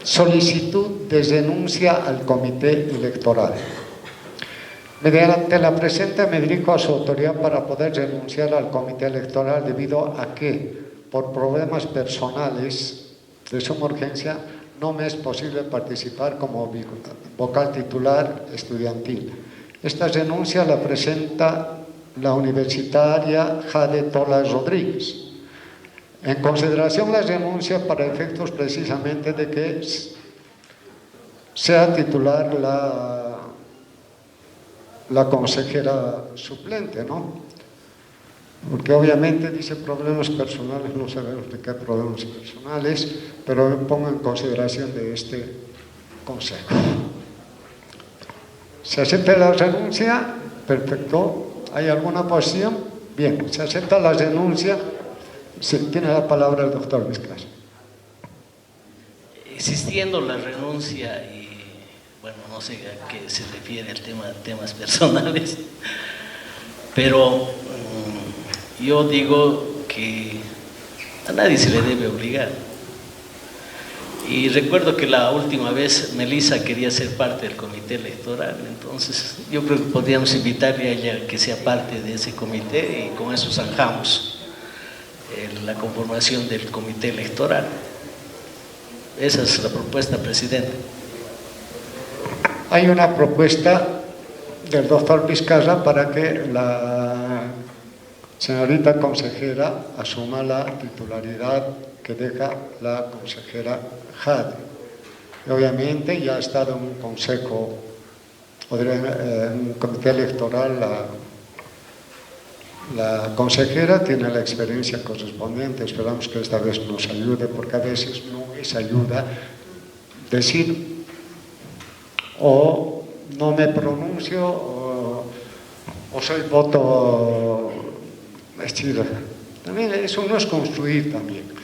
solicitud de renuncia al comité electoral. Mediante la presente me dirijo a su autoridad para poder renunciar al comité electoral debido a que, por problemas personales de suma urgencia, no me es posible participar como vocal titular estudiantil. Esta renuncia la presenta la universitaria Jade Tola Rodríguez. En consideración la renuncia para efectos precisamente de que sea titular la consejera suplente, ¿no? Porque obviamente dice problemas personales, no sabemos de qué problemas personales, pero pongo en consideración de este consejo. ¿Se acepta la renuncia? Perfecto. ¿Hay alguna oposición? Bien, se acepta la renuncia. Sí, tiene la palabra el doctor Vizcarra. Existiendo la renuncia y, bueno, no sé a qué se refiere el tema de temas personales, pero yo digo que a nadie se le debe obligar. Y recuerdo que la última vez Melissa quería ser parte del comité electoral, entonces yo creo que podríamos invitarle a ella que sea parte de ese comité y con eso zanjamos la conformación del comité electoral. Esa es la propuesta, presidente. Hay una propuesta del doctor Vizcarra para que la señorita consejera asuma la titularidad que deja la consejera Jade. Y obviamente ya ha estado en un consejo, en un comité electoral, la consejera tiene la experiencia correspondiente. Esperamos que esta vez nos ayude, porque a veces no es ayuda decir o no me pronuncio o soy voto vestido. También eso no es construir también.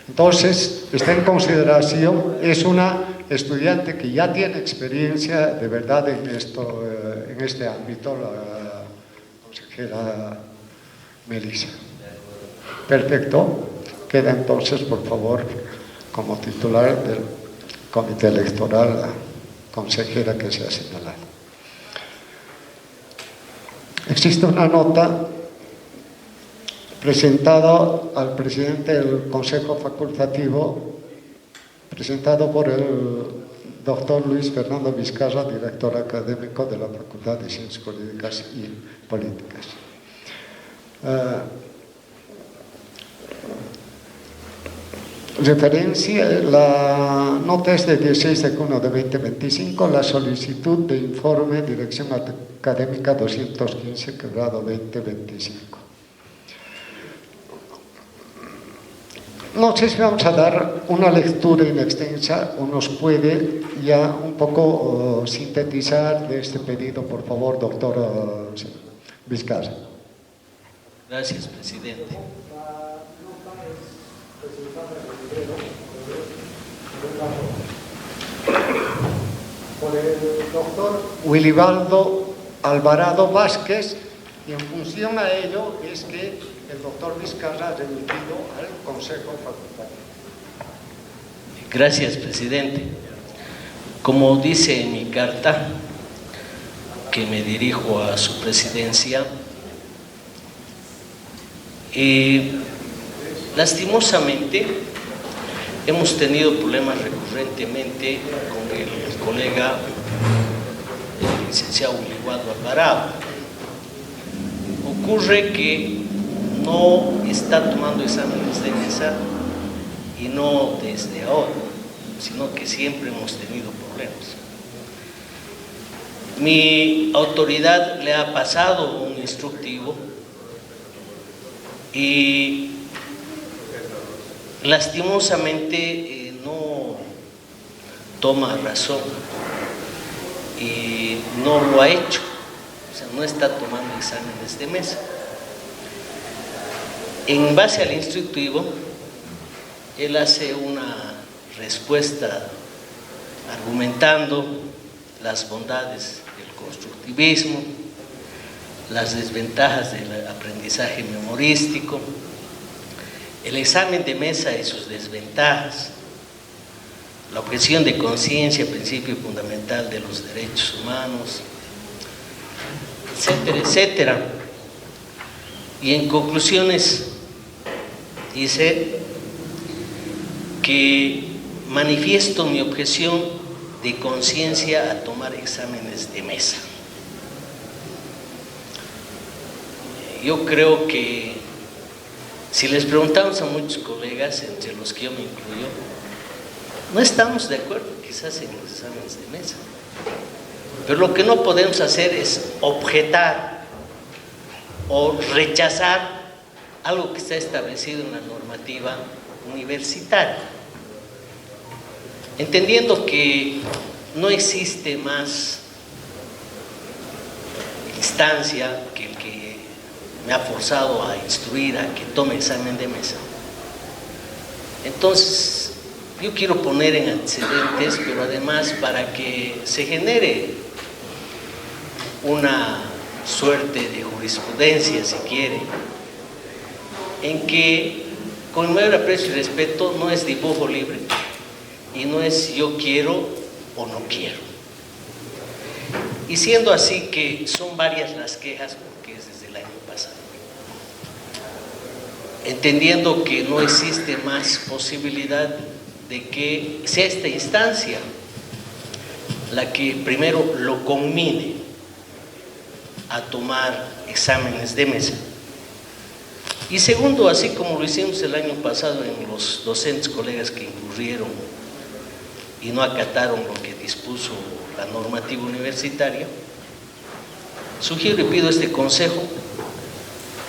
Entonces, está en consideración, es una estudiante que ya tiene experiencia de verdad en este ámbito, la consejera Melissa. Perfecto. Queda entonces, por favor, como titular del comité electoral, la consejera que se ha señalado. Existe una nota presentada al presidente del Consejo Facultativo, presentado por el doctor Luis Fernando Vizcarra, director académico de la Facultad de Ciencias Jurídicas y Políticas. Referencia, la nota es de 16 de junio de 2025, la solicitud de informe Dirección Académica 215, quebrado 2025. No sé si vamos a dar una lectura inextensa o nos puede ya un poco sintetizar de este pedido, por favor, doctor Vizcarra. Gracias, presidente. Por el doctor Wilibaldo Alvarado Vázquez, y en función a ello es que el doctor Vizcarra ha remitido al Consejo Facultativo. Gracias, presidente. Como dice en mi carta, que me dirijo a su presidencia, lastimosamente hemos tenido problemas recurrentemente con el colega el licenciado Wilibaldo Alvarado. Ocurre que no está tomando exámenes de mesa y no desde ahora, sino que siempre hemos tenido problemas. Mi autoridad le ha pasado un instructivo y lastimosamente no toma razón y no lo ha hecho, o sea, no está tomando exámenes de mesa. En base al instructivo, él hace una respuesta argumentando las bondades del constructivismo, las desventajas del aprendizaje memorístico, el examen de mesa y sus desventajas, la objeción de conciencia, principio fundamental de los derechos humanos, etcétera, etcétera. Y en conclusiones dice que manifiesto mi objeción de conciencia a tomar exámenes de mesa. Yo creo que si les preguntamos a muchos colegas, entre los que yo me incluyo, no estamos de acuerdo quizás en los exámenes de mesa. Pero lo que no podemos hacer es objetar o rechazar algo que está establecido en la normativa universitaria, entendiendo que no existe más instancia que el que me ha forzado a instruir a que tome examen de mesa. Entonces, yo quiero poner en antecedentes, pero además para que se genere una suerte de jurisprudencia, si quiere, en que con mayor aprecio y respeto no es dibujo libre y no es yo quiero o no quiero. Y siendo así que son varias las quejas, porque es desde el año pasado, entendiendo que no existe más posibilidad de que sea esta instancia la que primero lo conmine a tomar exámenes de mesa, y segundo, así como lo hicimos el año pasado en los docentes colegas que incurrieron y no acataron lo que dispuso la normativa universitaria, sugiero y pido a este consejo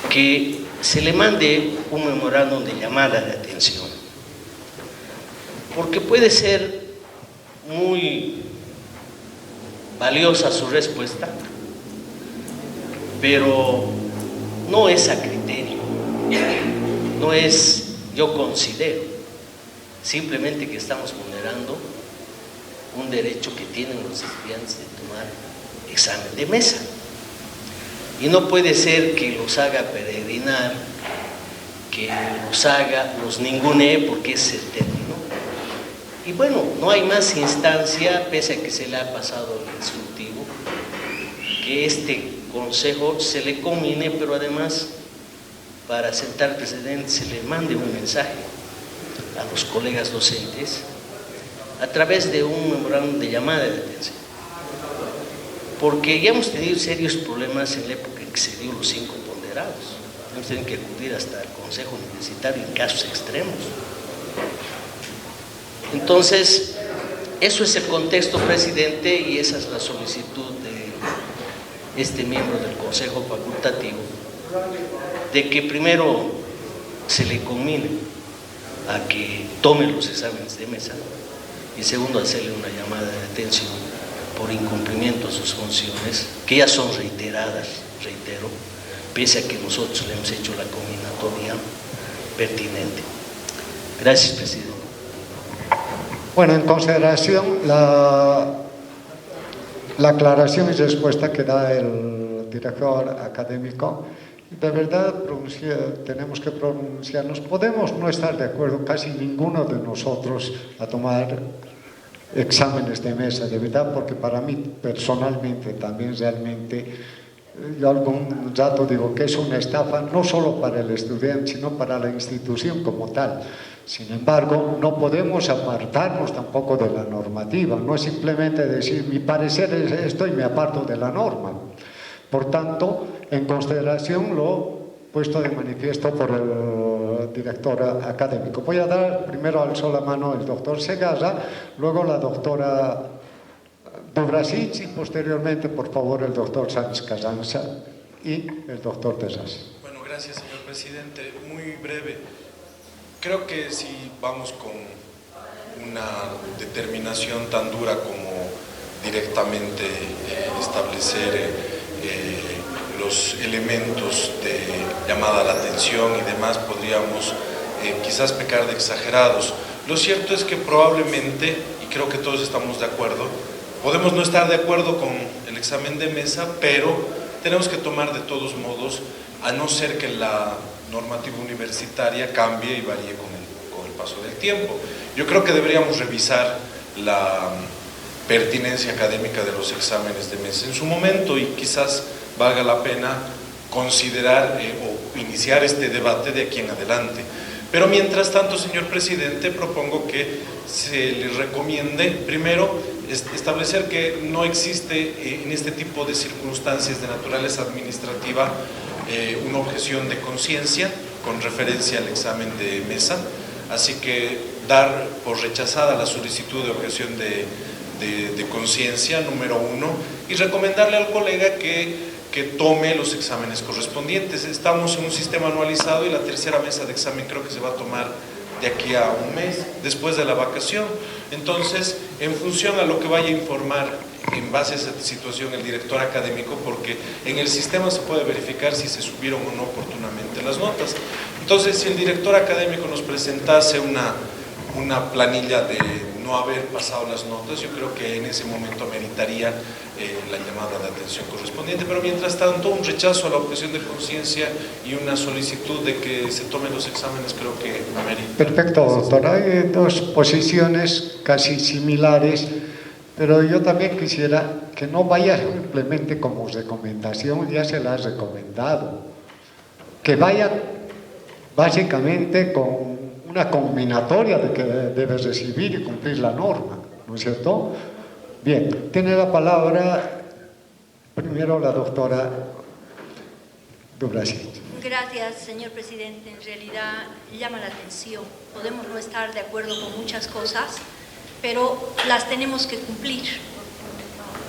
que se le mande un memorándum de llamada de atención, porque puede ser muy valiosa su respuesta, pero no es a criterio, no es yo considero, simplemente que estamos vulnerando un derecho que tienen los estudiantes de tomar examen de mesa. Y no puede ser que los haga peregrinar, que los ningunee, porque ese es el término. Y bueno, no hay más instancia, pese a que se le ha pasado el instructivo, que este consejo se le conmine, pero además, para sentar precedentes, se le mande un mensaje a los colegas docentes a través de un memorándum de llamada de atención. Porque ya hemos tenido serios problemas en la época en que se dio los 5 ponderados. Hemos tenido que acudir hasta el Consejo Universitario en casos extremos. Entonces, eso es el contexto, presidente, y esa es la solicitud de este miembro del Consejo Facultativo, de que primero se le conmine a que tome los exámenes de mesa, y segundo, hacerle una llamada de atención por incumplimiento de sus funciones, que ya son reiteradas, reitero, pese a que nosotros le hemos hecho la combinatoria pertinente. Gracias, presidente. Bueno, en consideración la aclaración y respuesta que da el director académico, de verdad tenemos que pronunciarnos. Podemos no estar de acuerdo casi ninguno de nosotros a tomar exámenes de mesa, de verdad, porque para mí personalmente también realmente, yo algún rato digo que es una estafa, no solo para el estudiante, sino para la institución como tal. Sin embargo, no podemos apartarnos tampoco de la normativa, no es simplemente decir mi parecer es esto y me aparto de la norma. Por tanto, en consideración lo puesto de manifiesto por el director académico. Voy a dar primero alzó la mano el doctor Segarra, luego la doctora Dubrasic y posteriormente, por favor, el doctor Sánchez Carranza y el doctor Terras. Bueno, gracias, señor presidente. Muy breve. Creo que si vamos con una determinación tan dura como directamente establecer los elementos de llamada a la atención y demás, podríamos quizás pecar de exagerados. Lo cierto es que probablemente, y creo que todos estamos de acuerdo, podemos no estar de acuerdo con el examen de mesa, pero tenemos que tomar de todos modos, a no ser que la normativa universitaria cambie y varíe con el paso del tiempo. Yo creo que deberíamos revisar la pertinencia académica de los exámenes de mesa en su momento, y quizás valga la pena considerar o iniciar este debate de aquí en adelante. Pero mientras tanto, señor presidente, propongo que se le recomiende primero establecer que no existe en este tipo de circunstancias de naturaleza administrativa una objeción de conciencia con referencia al examen de mesa, así que dar por rechazada la solicitud de objeción de de conciencia, número uno, y recomendarle al colega que tome los exámenes correspondientes. Estamos en un sistema anualizado y la tercera mesa de examen creo que se va a tomar de aquí a un mes, después de la vacación. Entonces, en función a lo que vaya a informar en base a esa situación el director académico, porque en el sistema se puede verificar si se subieron o no oportunamente las notas. Entonces, si el director académico nos presentase una planilla de no haber pasado las notas, yo creo que en ese momento ameritaría la llamada de atención correspondiente, pero mientras tanto un rechazo a la objeción de conciencia y una solicitud de que se tomen los exámenes creo que amerita. Perfecto, doctor. Hay dos posiciones casi similares, pero yo también quisiera que no vaya simplemente como recomendación, ya se la ha recomendado, que vaya básicamente con una combinatoria de que debe recibir y cumplir la norma, ¿no es cierto? Bien, tiene la palabra primero la doctora Dubracic. Gracias, señor presidente. En realidad llama la atención. Podemos no estar de acuerdo con muchas cosas, pero las tenemos que cumplir.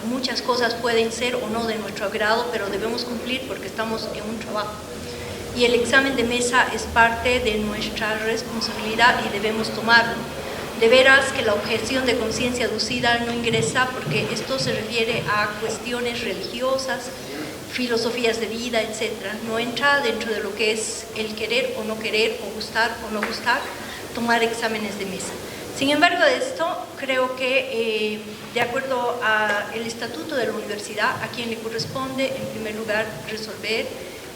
Muchas cosas pueden ser o no de nuestro agrado, pero debemos cumplir porque estamos en un trabajo. Y el examen de mesa es parte de nuestra responsabilidad y debemos tomarlo. De veras que la objeción de conciencia aducida no ingresa porque esto se refiere a cuestiones religiosas, filosofías de vida, etc. No entra dentro de lo que es el querer o no querer, o gustar o no gustar, tomar exámenes de mesa. Sin embargo, de esto creo que de acuerdo al estatuto de la universidad, a quien le corresponde en primer lugar resolver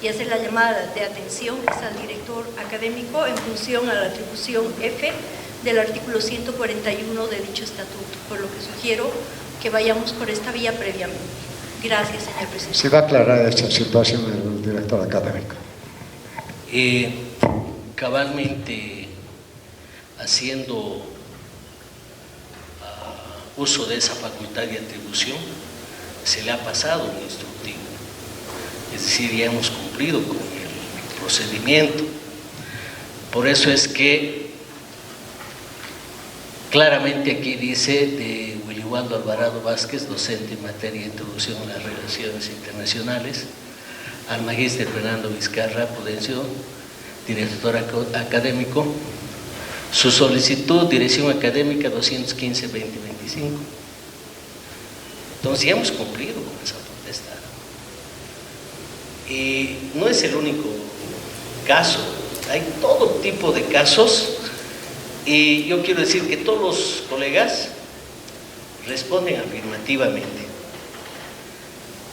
y hacer la llamada de atención es al director académico en función a la atribución F del artículo 141 de dicho estatuto, por lo que sugiero que vayamos por esta vía previamente. Gracias, señor presidente. Se va a aclarar esta situación el director académico. Cabalmente haciendo uso de esa facultad de atribución, se le ha pasado un instructivo. Es decir, ya hemos cumplido con el procedimiento. Por eso es que claramente aquí dice de Williwaldo Alvarado Vázquez, docente en materia de introducción a las relaciones internacionales, al magíster Fernando Vizcarra Prudencio, director académico, su solicitud, dirección académica 215-2025. Entonces ya hemos cumplido con esa potestad. Y no es el único caso, hay todo tipo de casos y yo quiero decir que todos los colegas responden afirmativamente,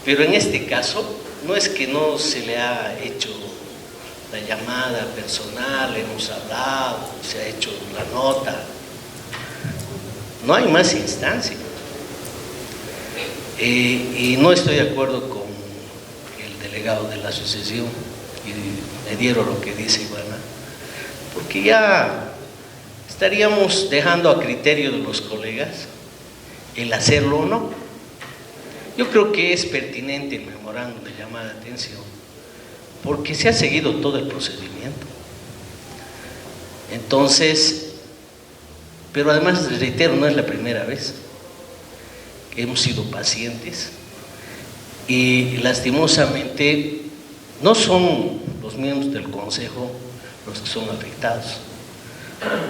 pero en este caso no es que no se le ha hecho la llamada personal, hemos hablado, se ha hecho la nota, no hay más instancia. Y no estoy de acuerdo con el delegado de la asociación y me dieron lo que dice Ivana, porque ya estaríamos dejando a criterio de los colegas el hacerlo o no. Yo creo que es pertinente el memorándum de llamada de atención porque se ha seguido todo el procedimiento. Entonces, pero además, reitero, no es la primera vez que hemos sido pacientes y lastimosamente no son los miembros del consejo los que son afectados,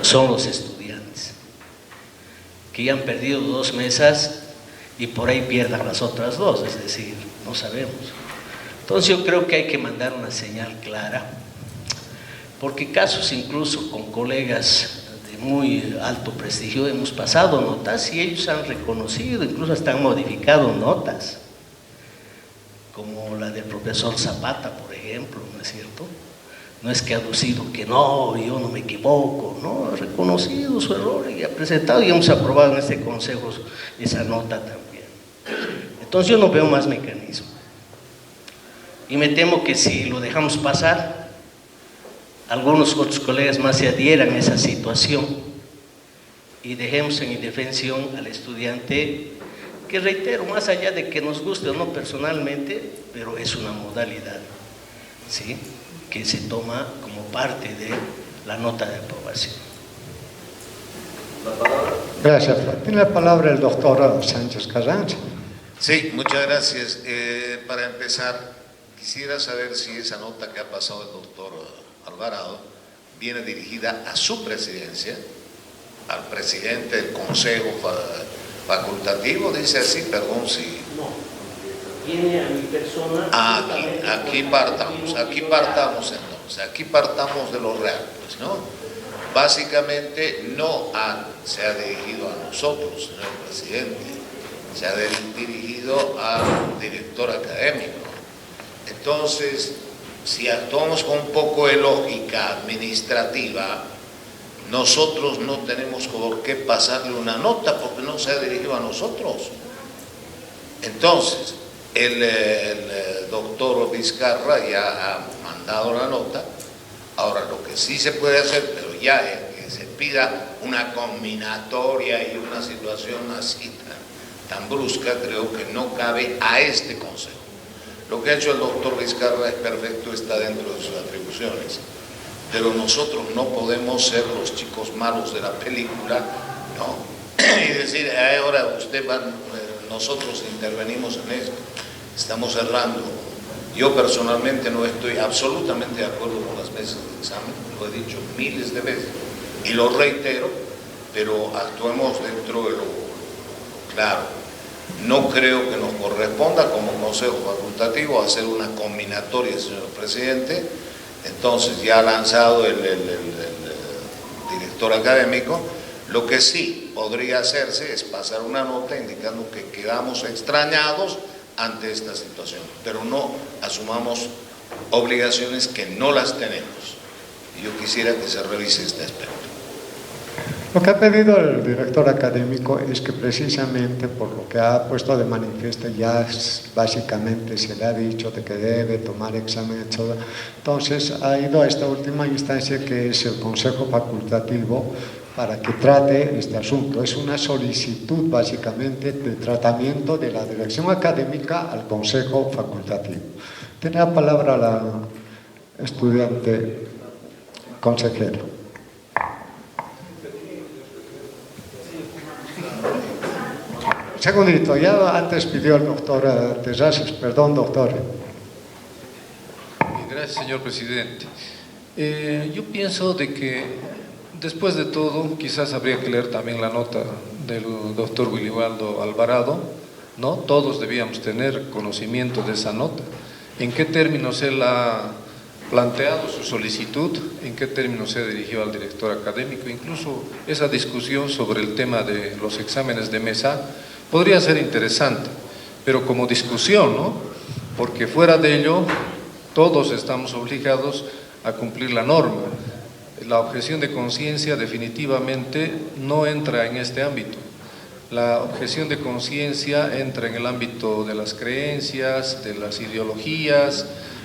son los estudiantes que ya han perdido 2 mesas y por ahí pierdan las otras 2, es decir, no sabemos. Entonces yo creo que hay que mandar una señal clara, porque casos incluso con colegas de muy alto prestigio hemos pasado notas y ellos han reconocido, incluso hasta han modificado notas, como la del profesor Zapata, por ejemplo, ¿no es cierto? No es que ha aducido que no, yo no me equivoco, no, ha reconocido su error y ha presentado y hemos aprobado en este consejo esa nota también. Entonces yo no veo más mecanismo. Y me temo que si lo dejamos pasar, algunos otros colegas más se adhieran a esa situación y dejemos en indefensión al estudiante, que reitero, más allá de que nos guste o no personalmente, pero es una modalidad, ¿sí?, que se toma como parte de la nota de aprobación. La palabra. Gracias. Tiene la palabra el doctor Sánchez Carranza. Sí, muchas gracias. Para empezar, quisiera saber si esa nota que ha pasado el doctor Alvarado viene dirigida a su presidencia, al presidente del Consejo Facultativo, dice así, perdón si... No, viene a mi persona... Aquí partamos entonces, aquí partamos de los reales, ¿no? Básicamente no se ha dirigido a nosotros, señor presidente, se ha dirigido al director académico. Entonces, si actuamos con un poco de lógica administrativa, nosotros no tenemos por qué pasarle una nota porque no se ha dirigido a nosotros. Entonces, el doctor Vizcarra ya ha mandado la nota. Ahora, lo que sí se puede hacer, pero ya es que se pida una combinatoria y una situación así tan brusca, creo que no cabe a este Consejo. Lo que ha hecho el doctor Vizcarra es perfecto, está dentro de sus atribuciones, pero nosotros no podemos ser los chicos malos de la película, ¿no? Y decir, ahora nosotros intervenimos en esto, estamos cerrando. Yo personalmente no estoy absolutamente de acuerdo con las mesas de examen, lo he dicho miles de veces y lo reitero, pero actuemos dentro de lo claro. No creo que nos corresponda como Consejo Facultativo hacer una combinatoria, señor presidente. Entonces ya ha lanzado el director académico. Lo que sí podría hacerse es pasar una nota indicando que quedamos extrañados ante esta situación, pero no asumamos obligaciones que no las tenemos. Yo quisiera que se revise este aspecto. Lo que ha pedido el director académico es que precisamente por lo que ha puesto de manifiesto ya básicamente se le ha dicho de que debe tomar examen, etc. Entonces ha ido a esta última instancia que es el Consejo Facultativo para que trate este asunto. Es una solicitud básicamente de tratamiento de la dirección académica al Consejo Facultativo. Tiene la palabra la estudiante consejera. Segundito, ya antes pidió el doctor Terrazas, perdón doctor. Gracias, señor presidente. Yo pienso de que después de todo quizás habría que leer también la nota del doctor Wilibaldo Alvarado, ¿no? Todos debíamos tener conocimiento de esa nota. ¿En qué términos él ha planteado su solicitud? ¿En qué términos se dirigió al director académico? Incluso esa discusión sobre el tema de los exámenes de mesa podría ser interesante, pero como discusión, ¿no? Porque fuera de ello, todos estamos obligados a cumplir la norma. La objeción de conciencia definitivamente no entra en este ámbito. La objeción de conciencia entra en el ámbito de las creencias, de las ideologías,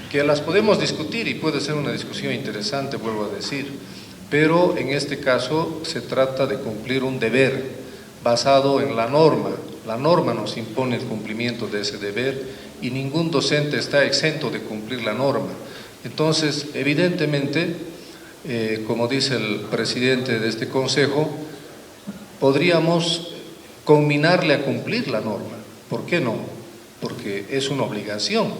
que las podemos discutir y puede ser una discusión interesante, vuelvo a decir, pero en este caso se trata de cumplir un deber basado en la norma. La norma nos impone el cumplimiento de ese deber y ningún docente está exento de cumplir la norma. Entonces, evidentemente, como dice el presidente de este consejo, podríamos conminarle a cumplir la norma. ¿Por qué no? Porque es una obligación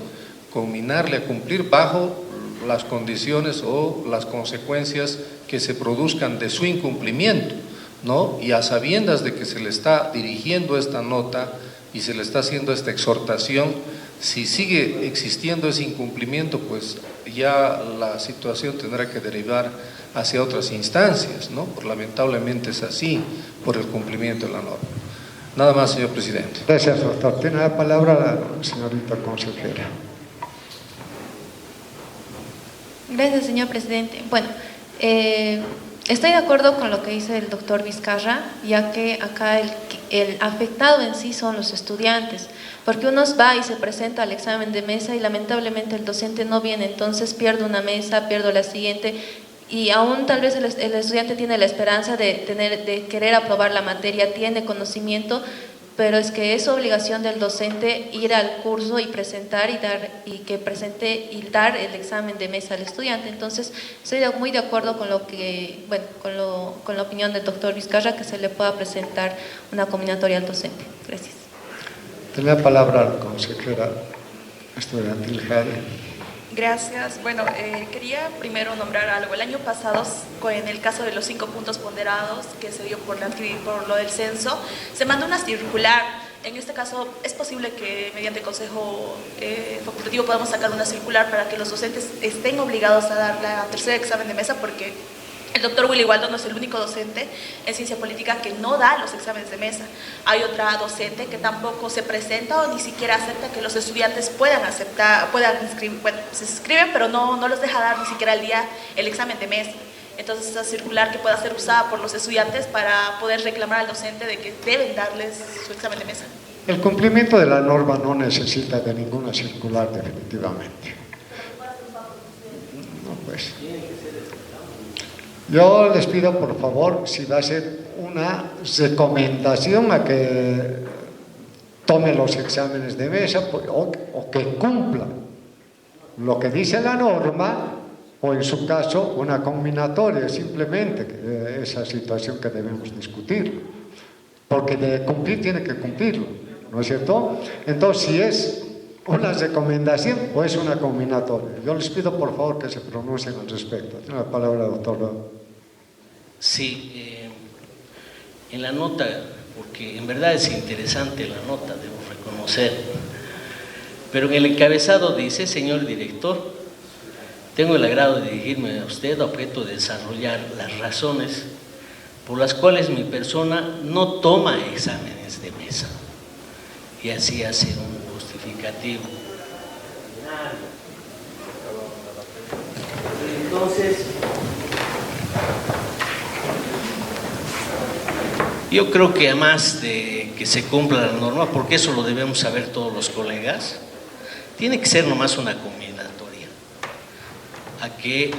conminarle a cumplir bajo las condiciones o las consecuencias que se produzcan de su incumplimiento, ¿no? Y a sabiendas de que se le está dirigiendo esta nota y se le está haciendo esta exhortación, si sigue existiendo ese incumplimiento, pues ya la situación tendrá que derivar hacia otras instancias, ¿no? Lamentablemente es así, por el cumplimiento de la norma. Nada más, señor presidente. Gracias, doctor. Tiene la palabra la señorita consejera. Gracias, señor presidente. Bueno, estoy de acuerdo con lo que dice el doctor Vizcarra, ya que acá el afectado en sí son los estudiantes, porque uno va y se presenta al examen de mesa y lamentablemente el docente no viene, entonces pierdo una mesa, pierdo la siguiente, y aún tal vez el estudiante tiene la esperanza de querer aprobar la materia, tiene conocimiento, pero es que es obligación del docente ir al curso y presentar que presente y dar el examen de mesa al estudiante. Entonces, estoy muy de acuerdo con lo que, bueno, con la opinión del doctor Vizcarra, que se le pueda presentar una combinatoria al docente. Gracias. Tiene la palabra la consejera estudiantil Jade. Gracias. Bueno, quería primero nombrar algo. El año pasado, en el caso de los 5 puntos ponderados que se dio por lo del censo, se mandó una circular. En este caso, es posible que mediante consejo facultativo podamos sacar una circular para que los docentes estén obligados a dar la tercer examen de mesa, porque el doctor Willy Waldo no es el único docente en ciencia política que no da los exámenes de mesa. Hay otra docente que tampoco se presenta o ni siquiera acepta que los estudiantes puedan inscribir, bueno, se inscriben, pero no los deja dar ni siquiera el examen de mesa. Entonces, esa circular que pueda ser usada por los estudiantes para poder reclamar al docente de que deben darles su examen de mesa. El cumplimiento de la norma no necesita de ninguna circular, definitivamente. No, pues. Yo les pido, por favor, si va a ser una recomendación a que tome los exámenes de mesa o que cumpla lo que dice la norma, o en su caso una combinatoria, simplemente esa situación que debemos discutir, porque de cumplir tiene que cumplirlo, ¿no es cierto? Entonces, si es una recomendación o es una combinatoria, yo les pido por favor que se pronuncien al respecto. Tiene la palabra el doctor. Sí, en la nota, porque en verdad es interesante la nota, debo reconocer, pero en el encabezado dice: señor director, tengo el agrado de dirigirme a usted a objeto de desarrollar las razones por las cuales mi persona no toma exámenes de mesa. Y así hace un justificativo. Entonces, yo creo que además de que se cumpla la norma, porque eso lo debemos saber todos los colegas, tiene que ser nomás una combinatoria, a que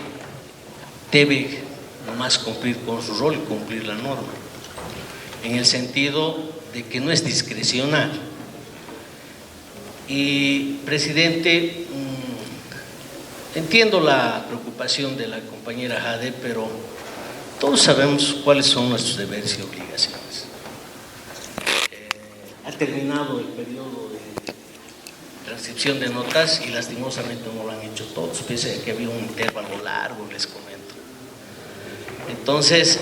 debe nomás cumplir con su rol y cumplir la norma, en el sentido de que no es discrecional. Y, presidente, entiendo la preocupación de la compañera Jade, pero todos sabemos cuáles son nuestros deberes y obligaciones. Ha terminado el periodo de transcripción de notas y lastimosamente no lo han hecho todos, pese a que había un intervalo largo, les comento. Entonces,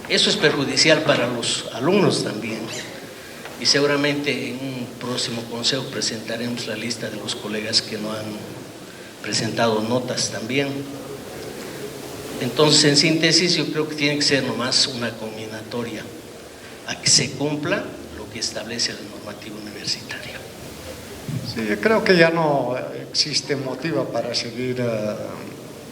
eso es perjudicial para los alumnos también. Y seguramente en un próximo consejo presentaremos la lista de los colegas que no han presentado notas también. Entonces, en síntesis, yo creo que tiene que ser nomás una combinatoria a que se cumpla lo que establece la normativa universitaria. Sí, yo creo que ya no existe motivo para seguir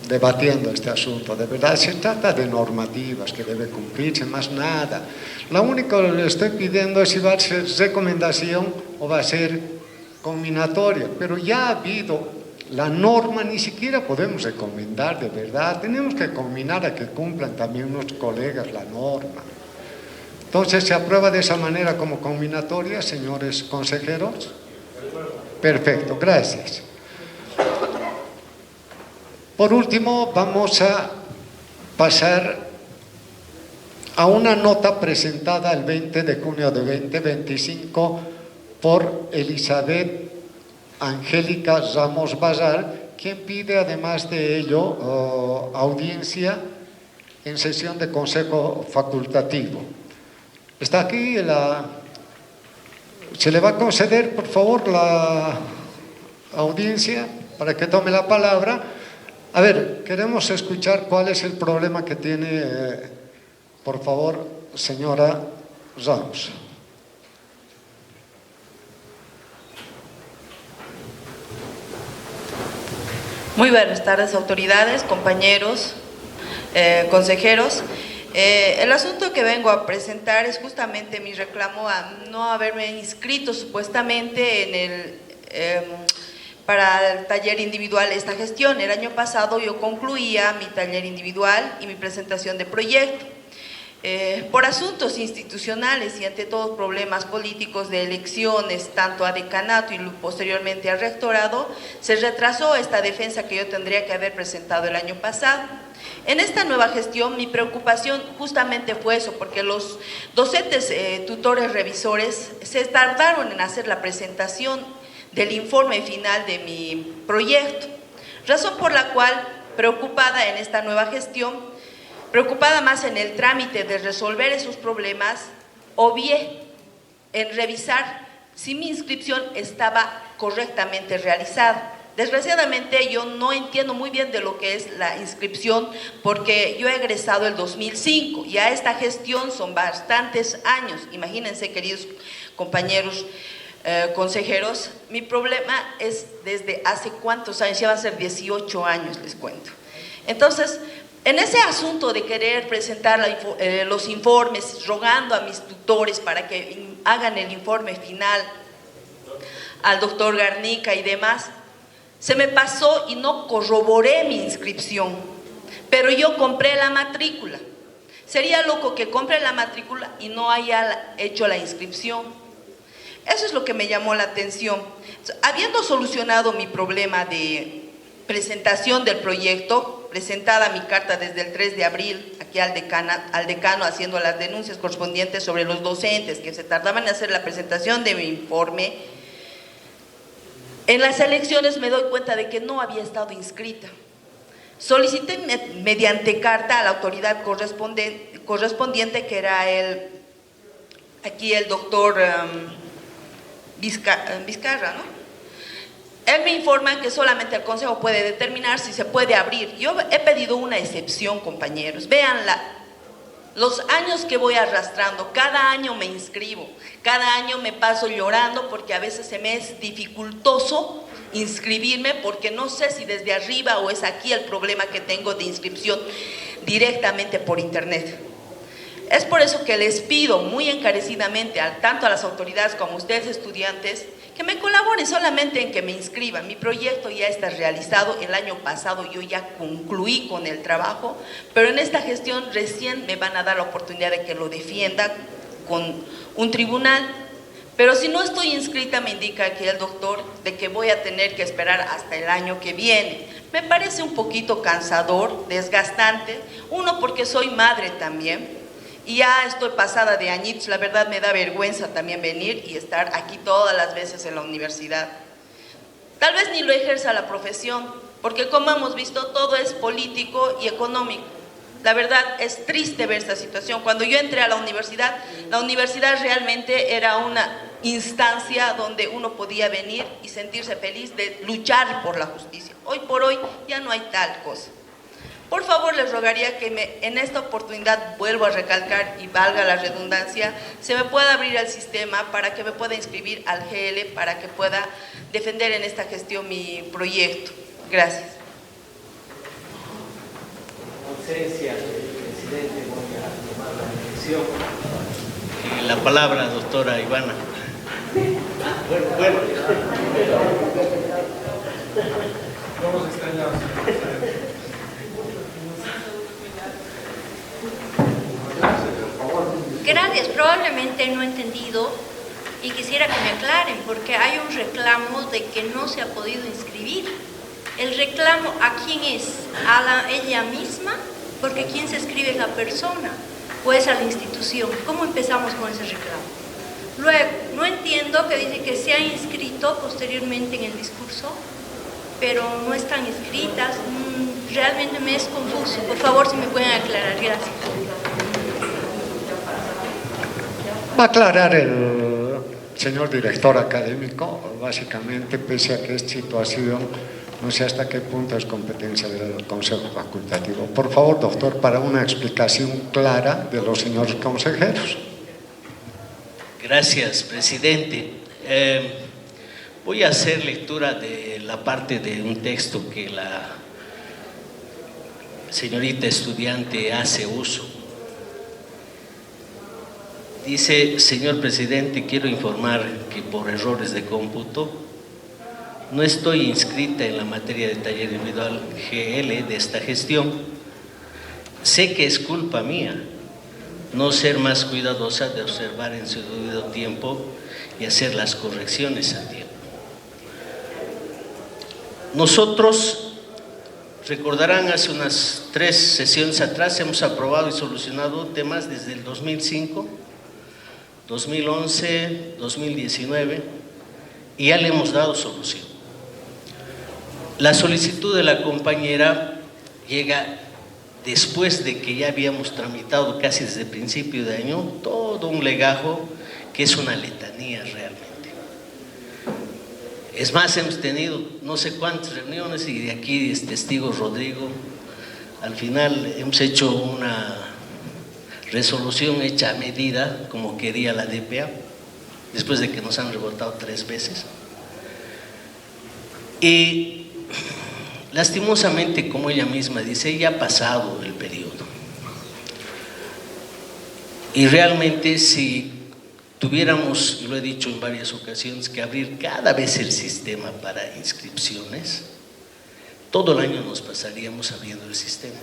debatiendo este asunto. De verdad, se trata de normativas que deben cumplirse, más nada. Lo único que le estoy pidiendo es si va a ser recomendación o va a ser combinatoria, pero ya ha habido la norma, ni siquiera podemos recomendar, de verdad, tenemos que combinar a que cumplan también nuestros colegas la norma. Entonces, ¿se aprueba de esa manera como combinatoria, señores consejeros? Perfecto, gracias. Por último, vamos a pasar a una nota presentada el 20 de junio de 2025 por Elizabeth Angélica Ramos Bazar, quien pide además de ello audiencia en sesión de consejo facultativo. Está aquí, se le va a conceder por favor la audiencia para que tome la palabra. A ver, queremos escuchar cuál es el problema que tiene, por favor, señora Ramos. Muy buenas tardes, autoridades, compañeros, consejeros. El asunto que vengo a presentar es justamente mi reclamo a no haberme inscrito supuestamente para el taller individual esta gestión. El año pasado yo concluía mi taller individual y mi presentación de proyecto. Por asuntos institucionales y ante todo problemas políticos de elecciones, tanto a decanato y posteriormente al rectorado, se retrasó esta defensa que yo tendría que haber presentado el año pasado. En esta nueva gestión mi preocupación justamente fue eso, porque los docentes, tutores, revisores se tardaron en hacer la presentación del informe final de mi proyecto, razón por la cual, preocupada en esta nueva gestión, preocupada más en el trámite de resolver esos problemas, obvié en revisar si mi inscripción estaba correctamente realizada. Desgraciadamente yo no entiendo muy bien de lo que es la inscripción porque yo he egresado el 2005 y a esta gestión son bastantes años. Imagínense, queridos compañeros consejeros, mi problema es desde hace cuántos años, ya van a ser 18 años, les cuento. Entonces, en ese asunto de querer presentar los informes, rogando a mis tutores para que hagan el informe final al doctor Garnica y demás, se me pasó y no corroboré mi inscripción, pero yo compré la matrícula. Sería loco que compre la matrícula y no haya hecho la inscripción. Eso es lo que me llamó la atención. Habiendo solucionado mi problema de presentación del proyecto, presentada mi carta desde el 3 de abril aquí al decano haciendo las denuncias correspondientes sobre los docentes que se tardaban en hacer la presentación de mi informe, en las elecciones me doy cuenta de que no había estado inscrita. Solicité mediante carta a la autoridad correspondiente que era aquí el doctor Vizcarra, ¿no? Él me informa que solamente el Consejo puede determinar si se puede abrir. Yo he pedido una excepción, compañeros. Véanla, los años que voy arrastrando, cada año me inscribo, cada año me paso llorando porque a veces se me es dificultoso inscribirme porque no sé si desde arriba o es aquí el problema que tengo de inscripción directamente por internet. Es por eso que les pido muy encarecidamente, tanto a las autoridades como a ustedes estudiantes, que me colaboren solamente en que me inscriban. Mi proyecto ya está realizado, el año pasado yo ya concluí con el trabajo, pero en esta gestión recién me van a dar la oportunidad de que lo defienda con un tribunal. Pero si no estoy inscrita, me indica aquí el doctor de que voy a tener que esperar hasta el año que viene. Me parece un poquito cansador, desgastante, uno porque soy madre también. Y ya estoy pasada de añitos, la verdad me da vergüenza también venir y estar aquí todas las veces en la universidad. Tal vez ni lo ejerza la profesión, porque como hemos visto todo es político y económico. La verdad es triste ver esta situación. Cuando yo entré a la universidad realmente era una instancia donde uno podía venir y sentirse feliz de luchar por la justicia. Hoy por hoy ya no hay tal cosa. Por favor, les rogaría que en esta oportunidad, vuelvo a recalcar y valga la redundancia, se me pueda abrir el sistema para que me pueda inscribir al GL, para que pueda defender en esta gestión mi proyecto. Gracias. Ausencia del presidente, voy a tomar la elección. La palabra, doctora Ivana. Bueno. Vamos a extrañar. Gracias, probablemente no he entendido y quisiera que me aclaren porque hay un reclamo de que no se ha podido inscribir. ¿El reclamo a quién es? ¿A ella misma? Porque ¿quién se escribe es la persona o es a la institución? ¿Cómo empezamos con ese reclamo? Luego, no entiendo que dice que se ha inscrito posteriormente en el discurso, pero no están inscritas. Realmente me es confuso. Por favor, si me pueden aclarar. Gracias. Va a aclarar el señor director académico, básicamente, pese a que esta situación no sé hasta qué punto es competencia del Consejo Facultativo. Por favor, doctor, para una explicación clara de los señores consejeros. Gracias, presidente. Voy a hacer lectura de la parte de un texto que la señorita estudiante hace uso. Dice: señor presidente, quiero informar que por errores de cómputo no estoy inscrita en la materia de taller individual GL de esta gestión. Sé que es culpa mía, no ser más cuidadosa de observar en su debido tiempo y hacer las correcciones a tiempo. Nosotros, recordarán, hace unas 3 sesiones atrás hemos aprobado y solucionado temas desde el 2005, 2011, 2019 y ya le hemos dado solución. La solicitud de la compañera llega después de que ya habíamos tramitado casi desde el principio de año todo un legajo que es una letanía realmente. Es más, hemos tenido no sé cuántas reuniones y de aquí es testigo Rodrigo. Al final hemos hecho una resolución hecha a medida, como quería la DPA, después de que nos han rebotado 3 veces. Y lastimosamente, como ella misma dice, ya ha pasado el periodo. Y realmente si tuviéramos, y lo he dicho en varias ocasiones, que abrir cada vez el sistema para inscripciones, todo el año nos pasaríamos abriendo el sistema.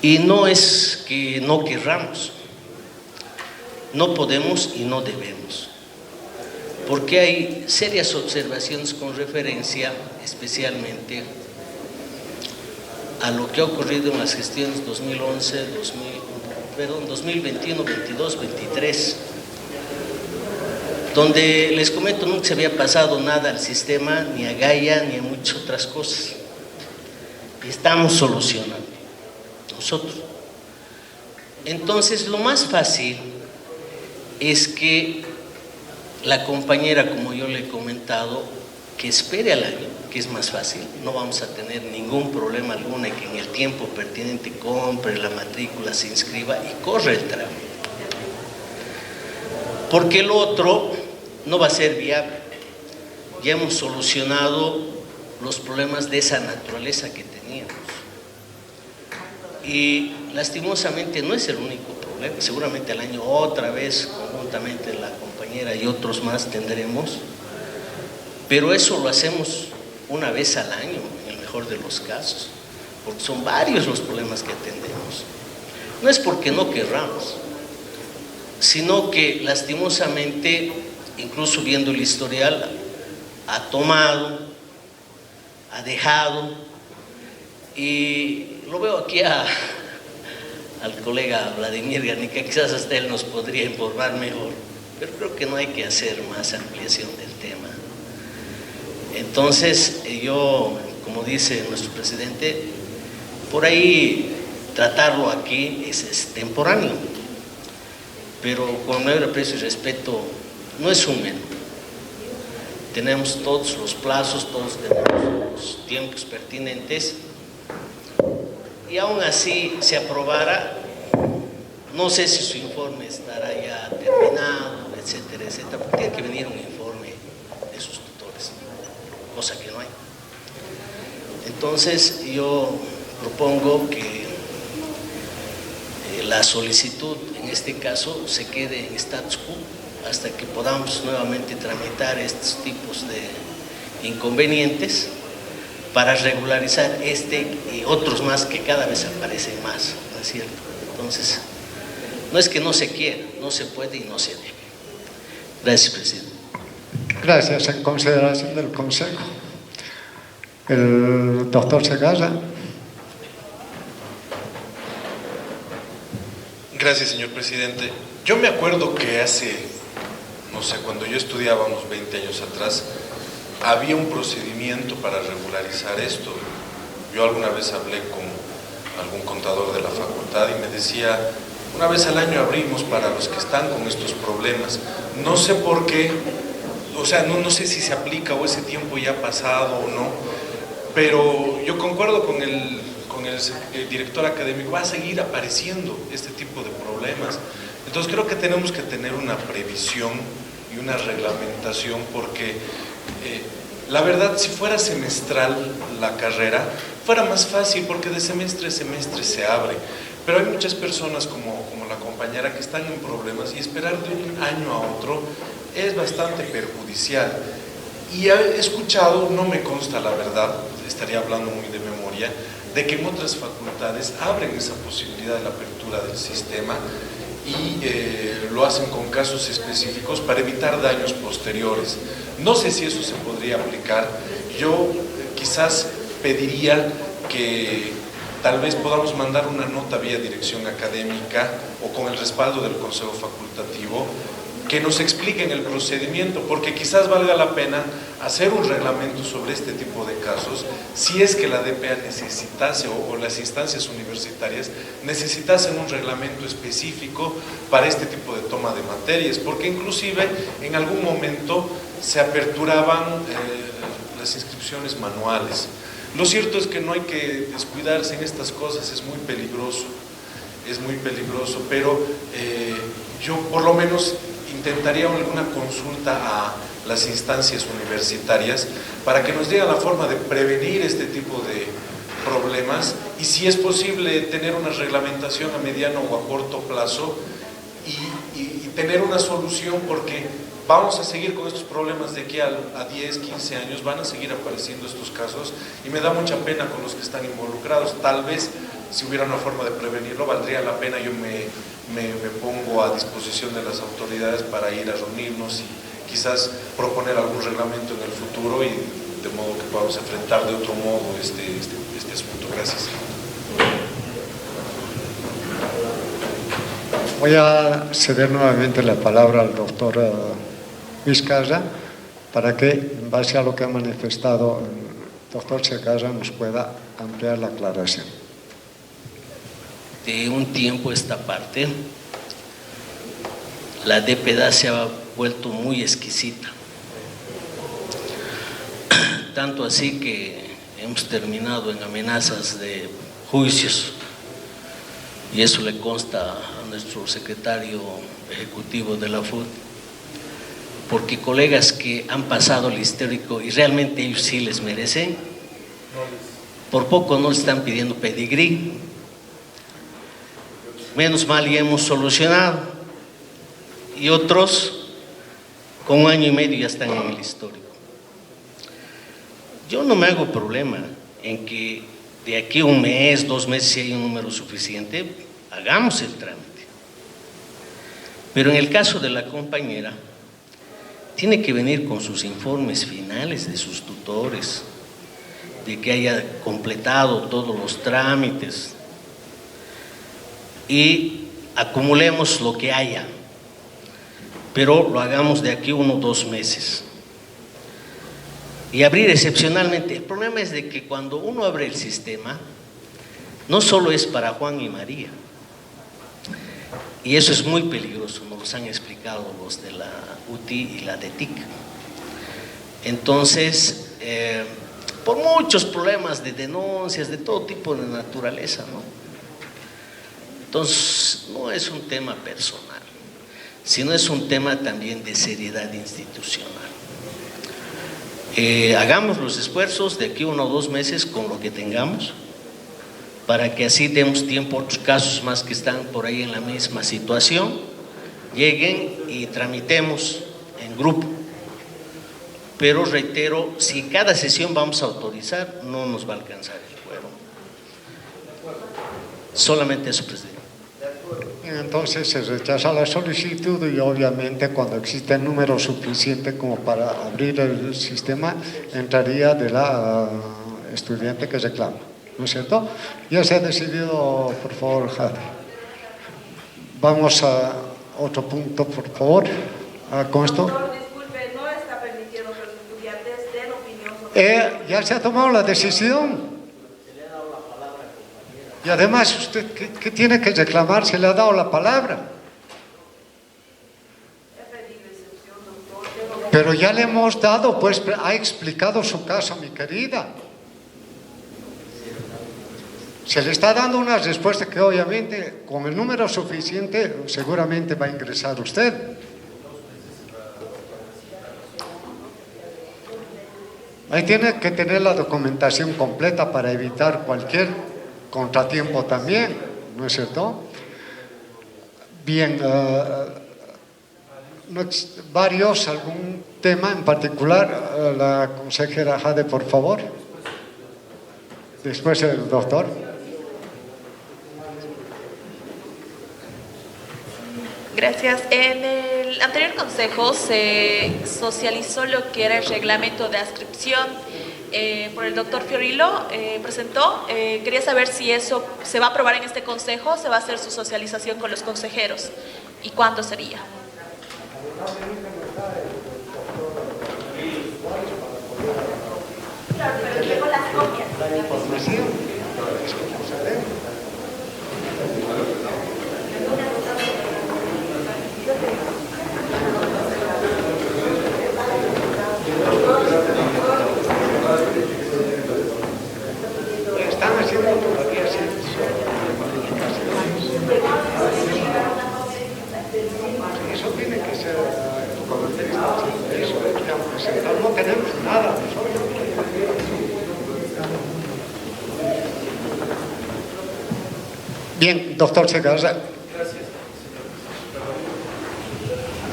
Y no es que no querramos, no podemos y no debemos, porque hay serias observaciones con referencia especialmente a lo que ha ocurrido en las gestiones 2011, 2021, 22, 23, donde les comento nunca se había pasado nada al sistema, ni a Gaia, ni a muchas otras cosas. Y estamos solucionando nosotros. Entonces, lo más fácil es que la compañera, como yo le he comentado, que espere al año, que es más fácil, no vamos a tener ningún problema alguno, y que en el tiempo pertinente compre la matrícula, se inscriba y corre el trámite. Porque el otro no va a ser viable. Ya hemos solucionado los problemas de esa naturaleza que teníamos. Y lastimosamente no es el único problema. Seguramente al año otra vez, conjuntamente la compañera y otros más tendremos. Pero eso lo hacemos una vez al año, en el mejor de los casos, porque son varios los problemas que atendemos. No es porque no querramos, sino que lastimosamente, incluso viendo el historial, ha tomado, ha dejado, y lo veo aquí al colega Vladimir Garnica, quizás hasta él nos podría informar mejor, pero creo que no hay que hacer más ampliación del tema. Entonces, yo, como dice nuestro presidente, por ahí tratarlo aquí es temporáneo, pero con mayor aprecio y respeto, no es un menú. Tenemos todos los plazos, todos tenemos los tiempos pertinentes, y aún así se aprobara, no sé si su informe estará ya terminado, etcétera, etcétera, porque tiene que venir un informe de sus tutores, cosa que no hay. Entonces yo propongo que la solicitud en este caso se quede en status quo hasta que podamos nuevamente tramitar estos tipos de inconvenientes para regularizar este y otros más que cada vez aparecen más, ¿no es cierto? Entonces, no es que no se quiera, no se puede y no se debe. Gracias, presidente. Gracias. En consideración del Consejo, el doctor Segarra. Gracias, señor presidente. Yo me acuerdo que hace, no sé, cuando yo estudiaba unos 20 años atrás, había un procedimiento para regularizar esto. Yo alguna vez hablé con algún contador de la facultad y me decía, una vez al año abrimos para los que están con estos problemas. No sé por qué, o sea, no sé si se aplica o ese tiempo ya ha pasado o no, pero yo concuerdo con el director académico, va a seguir apareciendo este tipo de problemas. Entonces creo que tenemos que tener una previsión y una reglamentación, porque la verdad, si fuera semestral la carrera, fuera más fácil, porque de semestre a semestre se abre. Pero hay muchas personas como la compañera que están en problemas, y esperar de un año a otro es bastante perjudicial. Y he escuchado, no me consta la verdad, estaría hablando muy de memoria, de que en otras facultades abren esa posibilidad de la apertura del sistema y lo hacen con casos específicos para evitar daños posteriores. No sé si eso se podría aplicar. Yo quizás pediría que tal vez podamos mandar una nota vía dirección académica o con el respaldo del Consejo Facultativo que nos expliquen el procedimiento, porque quizás valga la pena hacer un reglamento sobre este tipo de casos si es que la DPA necesitase o las instancias universitarias necesitasen un reglamento específico para este tipo de toma de materias, porque inclusive en algún momento se aperturaban las inscripciones manuales. Lo cierto es que no hay que descuidarse en estas cosas, es muy peligroso, pero yo por lo menos intentaría alguna consulta a las instancias universitarias para que nos digan la forma de prevenir este tipo de problemas y si es posible tener una reglamentación a mediano o a corto plazo y tener una solución, porque vamos a seguir con estos problemas de aquí a 10, 15 años, van a seguir apareciendo estos casos y me da mucha pena con los que están involucrados. Tal vez si hubiera una forma de prevenirlo, valdría la pena. Yo me pongo a disposición de las autoridades para ir a reunirnos y quizás proponer algún reglamento en el futuro y de modo que podamos enfrentar de otro modo este asunto. Gracias. Voy a ceder nuevamente la palabra al doctor Vizcarra para que, en base a lo que ha manifestado el doctor Segarra, nos pueda ampliar la aclaración. De un tiempo a esta parte, la DPDA se ha vuelto muy exquisita. Tanto así que hemos terminado en amenazas de juicios, y eso le consta a nuestro secretario ejecutivo de la FUD, porque colegas que han pasado el histórico y realmente ellos sí les merecen, por poco no le están pidiendo pedigrí. Menos mal ya hemos solucionado, y otros con 1 año y medio ya están en el histórico. Yo no me hago problema en que de aquí a 1 mes, 2 meses, si hay un número suficiente, hagamos el trámite. Pero en el caso de la compañera, tiene que venir con sus informes finales de sus tutores, de que haya completado todos los trámites, y acumulemos lo que haya, pero lo hagamos de aquí 1 o 2 meses. Y abrir excepcionalmente. El problema es de que cuando uno abre el sistema, no solo es para Juan y María, y eso es muy peligroso, nos lo han explicado los de la UTI y la de TIC. Entonces, por muchos problemas de denuncias, de todo tipo de naturaleza, ¿no? Entonces, no es un tema personal, sino es un tema también de seriedad institucional. Hagamos los esfuerzos de aquí 1 o 2 meses con lo que tengamos, para que así demos tiempo a otros casos más que están por ahí en la misma situación, lleguen y tramitemos en grupo. Pero reitero, si cada sesión vamos a autorizar, no nos va a alcanzar el quórum. Solamente eso, presidente. Entonces se rechaza la solicitud y obviamente cuando existe el número suficiente como para abrir el sistema, entraría de la estudiante que reclama, ¿no es cierto? Ya se ha decidido, por favor, Javi. Vamos a otro punto, por favor. Con esto. Disculpe, no está permitiendo que los estudiantes den opinión sobre... Ya se ha tomado la decisión. Y además, ¿usted qué tiene que reclamar? Se le ha dado la palabra. Pero ya le hemos dado, pues ha explicado su caso, mi querida. Se le está dando una respuesta que obviamente con el número suficiente seguramente va a ingresar usted. Ahí tiene que tener la documentación completa para evitar cualquier contratiempo también, ¿no es cierto? Bien, algún tema en particular, la consejera Jade, por favor. Después el doctor. Gracias. En el anterior consejo se socializó lo que era el reglamento de adscripción por el doctor Fiorillo, presentó. Quería saber si eso se va a aprobar en este consejo o se va a hacer su socialización con los consejeros y cuándo sería. La información. Están haciendo todavía eso tiene que ser eso que han presentado. No tenemos nada. Bien, doctor Segarra. Gracias.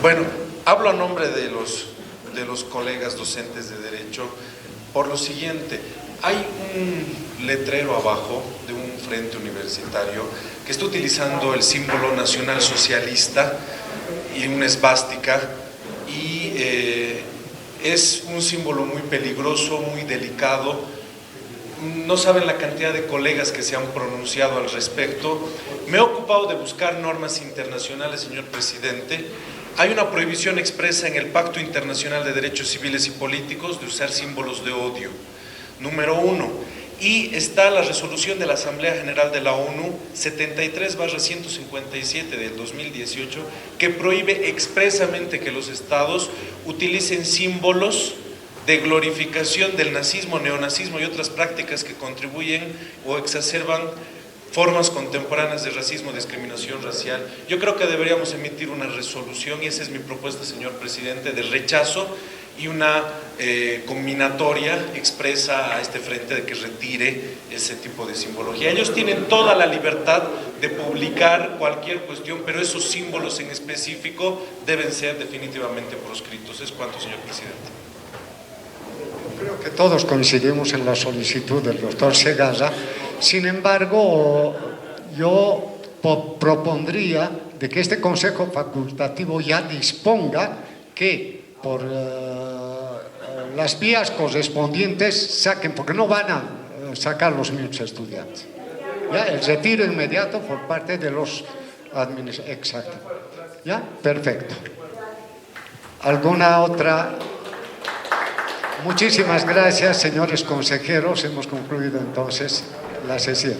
Bueno, hablo a nombre de los colegas docentes de Derecho por lo siguiente. Hay un letrero abajo de un frente universitario que está utilizando el símbolo nacional socialista y una esvástica, y es un símbolo muy peligroso, muy delicado. No saben la cantidad de colegas que se han pronunciado al respecto. Me he ocupado de buscar normas internacionales, señor presidente. Hay una prohibición expresa en el Pacto Internacional de Derechos Civiles y Políticos de usar símbolos de odio. Número 1. Y está la resolución de la Asamblea General de la ONU 73/157 del 2018 que prohíbe expresamente que los estados utilicen símbolos de glorificación del nazismo, neonazismo y otras prácticas que contribuyen o exacerban formas contemporáneas de racismo, discriminación racial. Yo creo que deberíamos emitir una resolución, y esa es mi propuesta, señor presidente, de rechazo y una conminatoria expresa a este frente de que retire ese tipo de simbología. Ellos tienen toda la libertad de publicar cualquier cuestión, pero esos símbolos en específico deben ser definitivamente proscritos. Es cuanto, señor presidente. Creo que todos coincidimos en la solicitud del doctor Segarra. Sin embargo, yo propondría de que este Consejo Facultativo ya disponga que por las vías correspondientes saquen, porque no van a sacar los mismos estudiantes. ¿Ya? El retiro inmediato por parte de los administradores. Exacto. ¿Ya? Perfecto. ¿Alguna otra? Muchísimas gracias, señores consejeros. Hemos concluido entonces la sesión.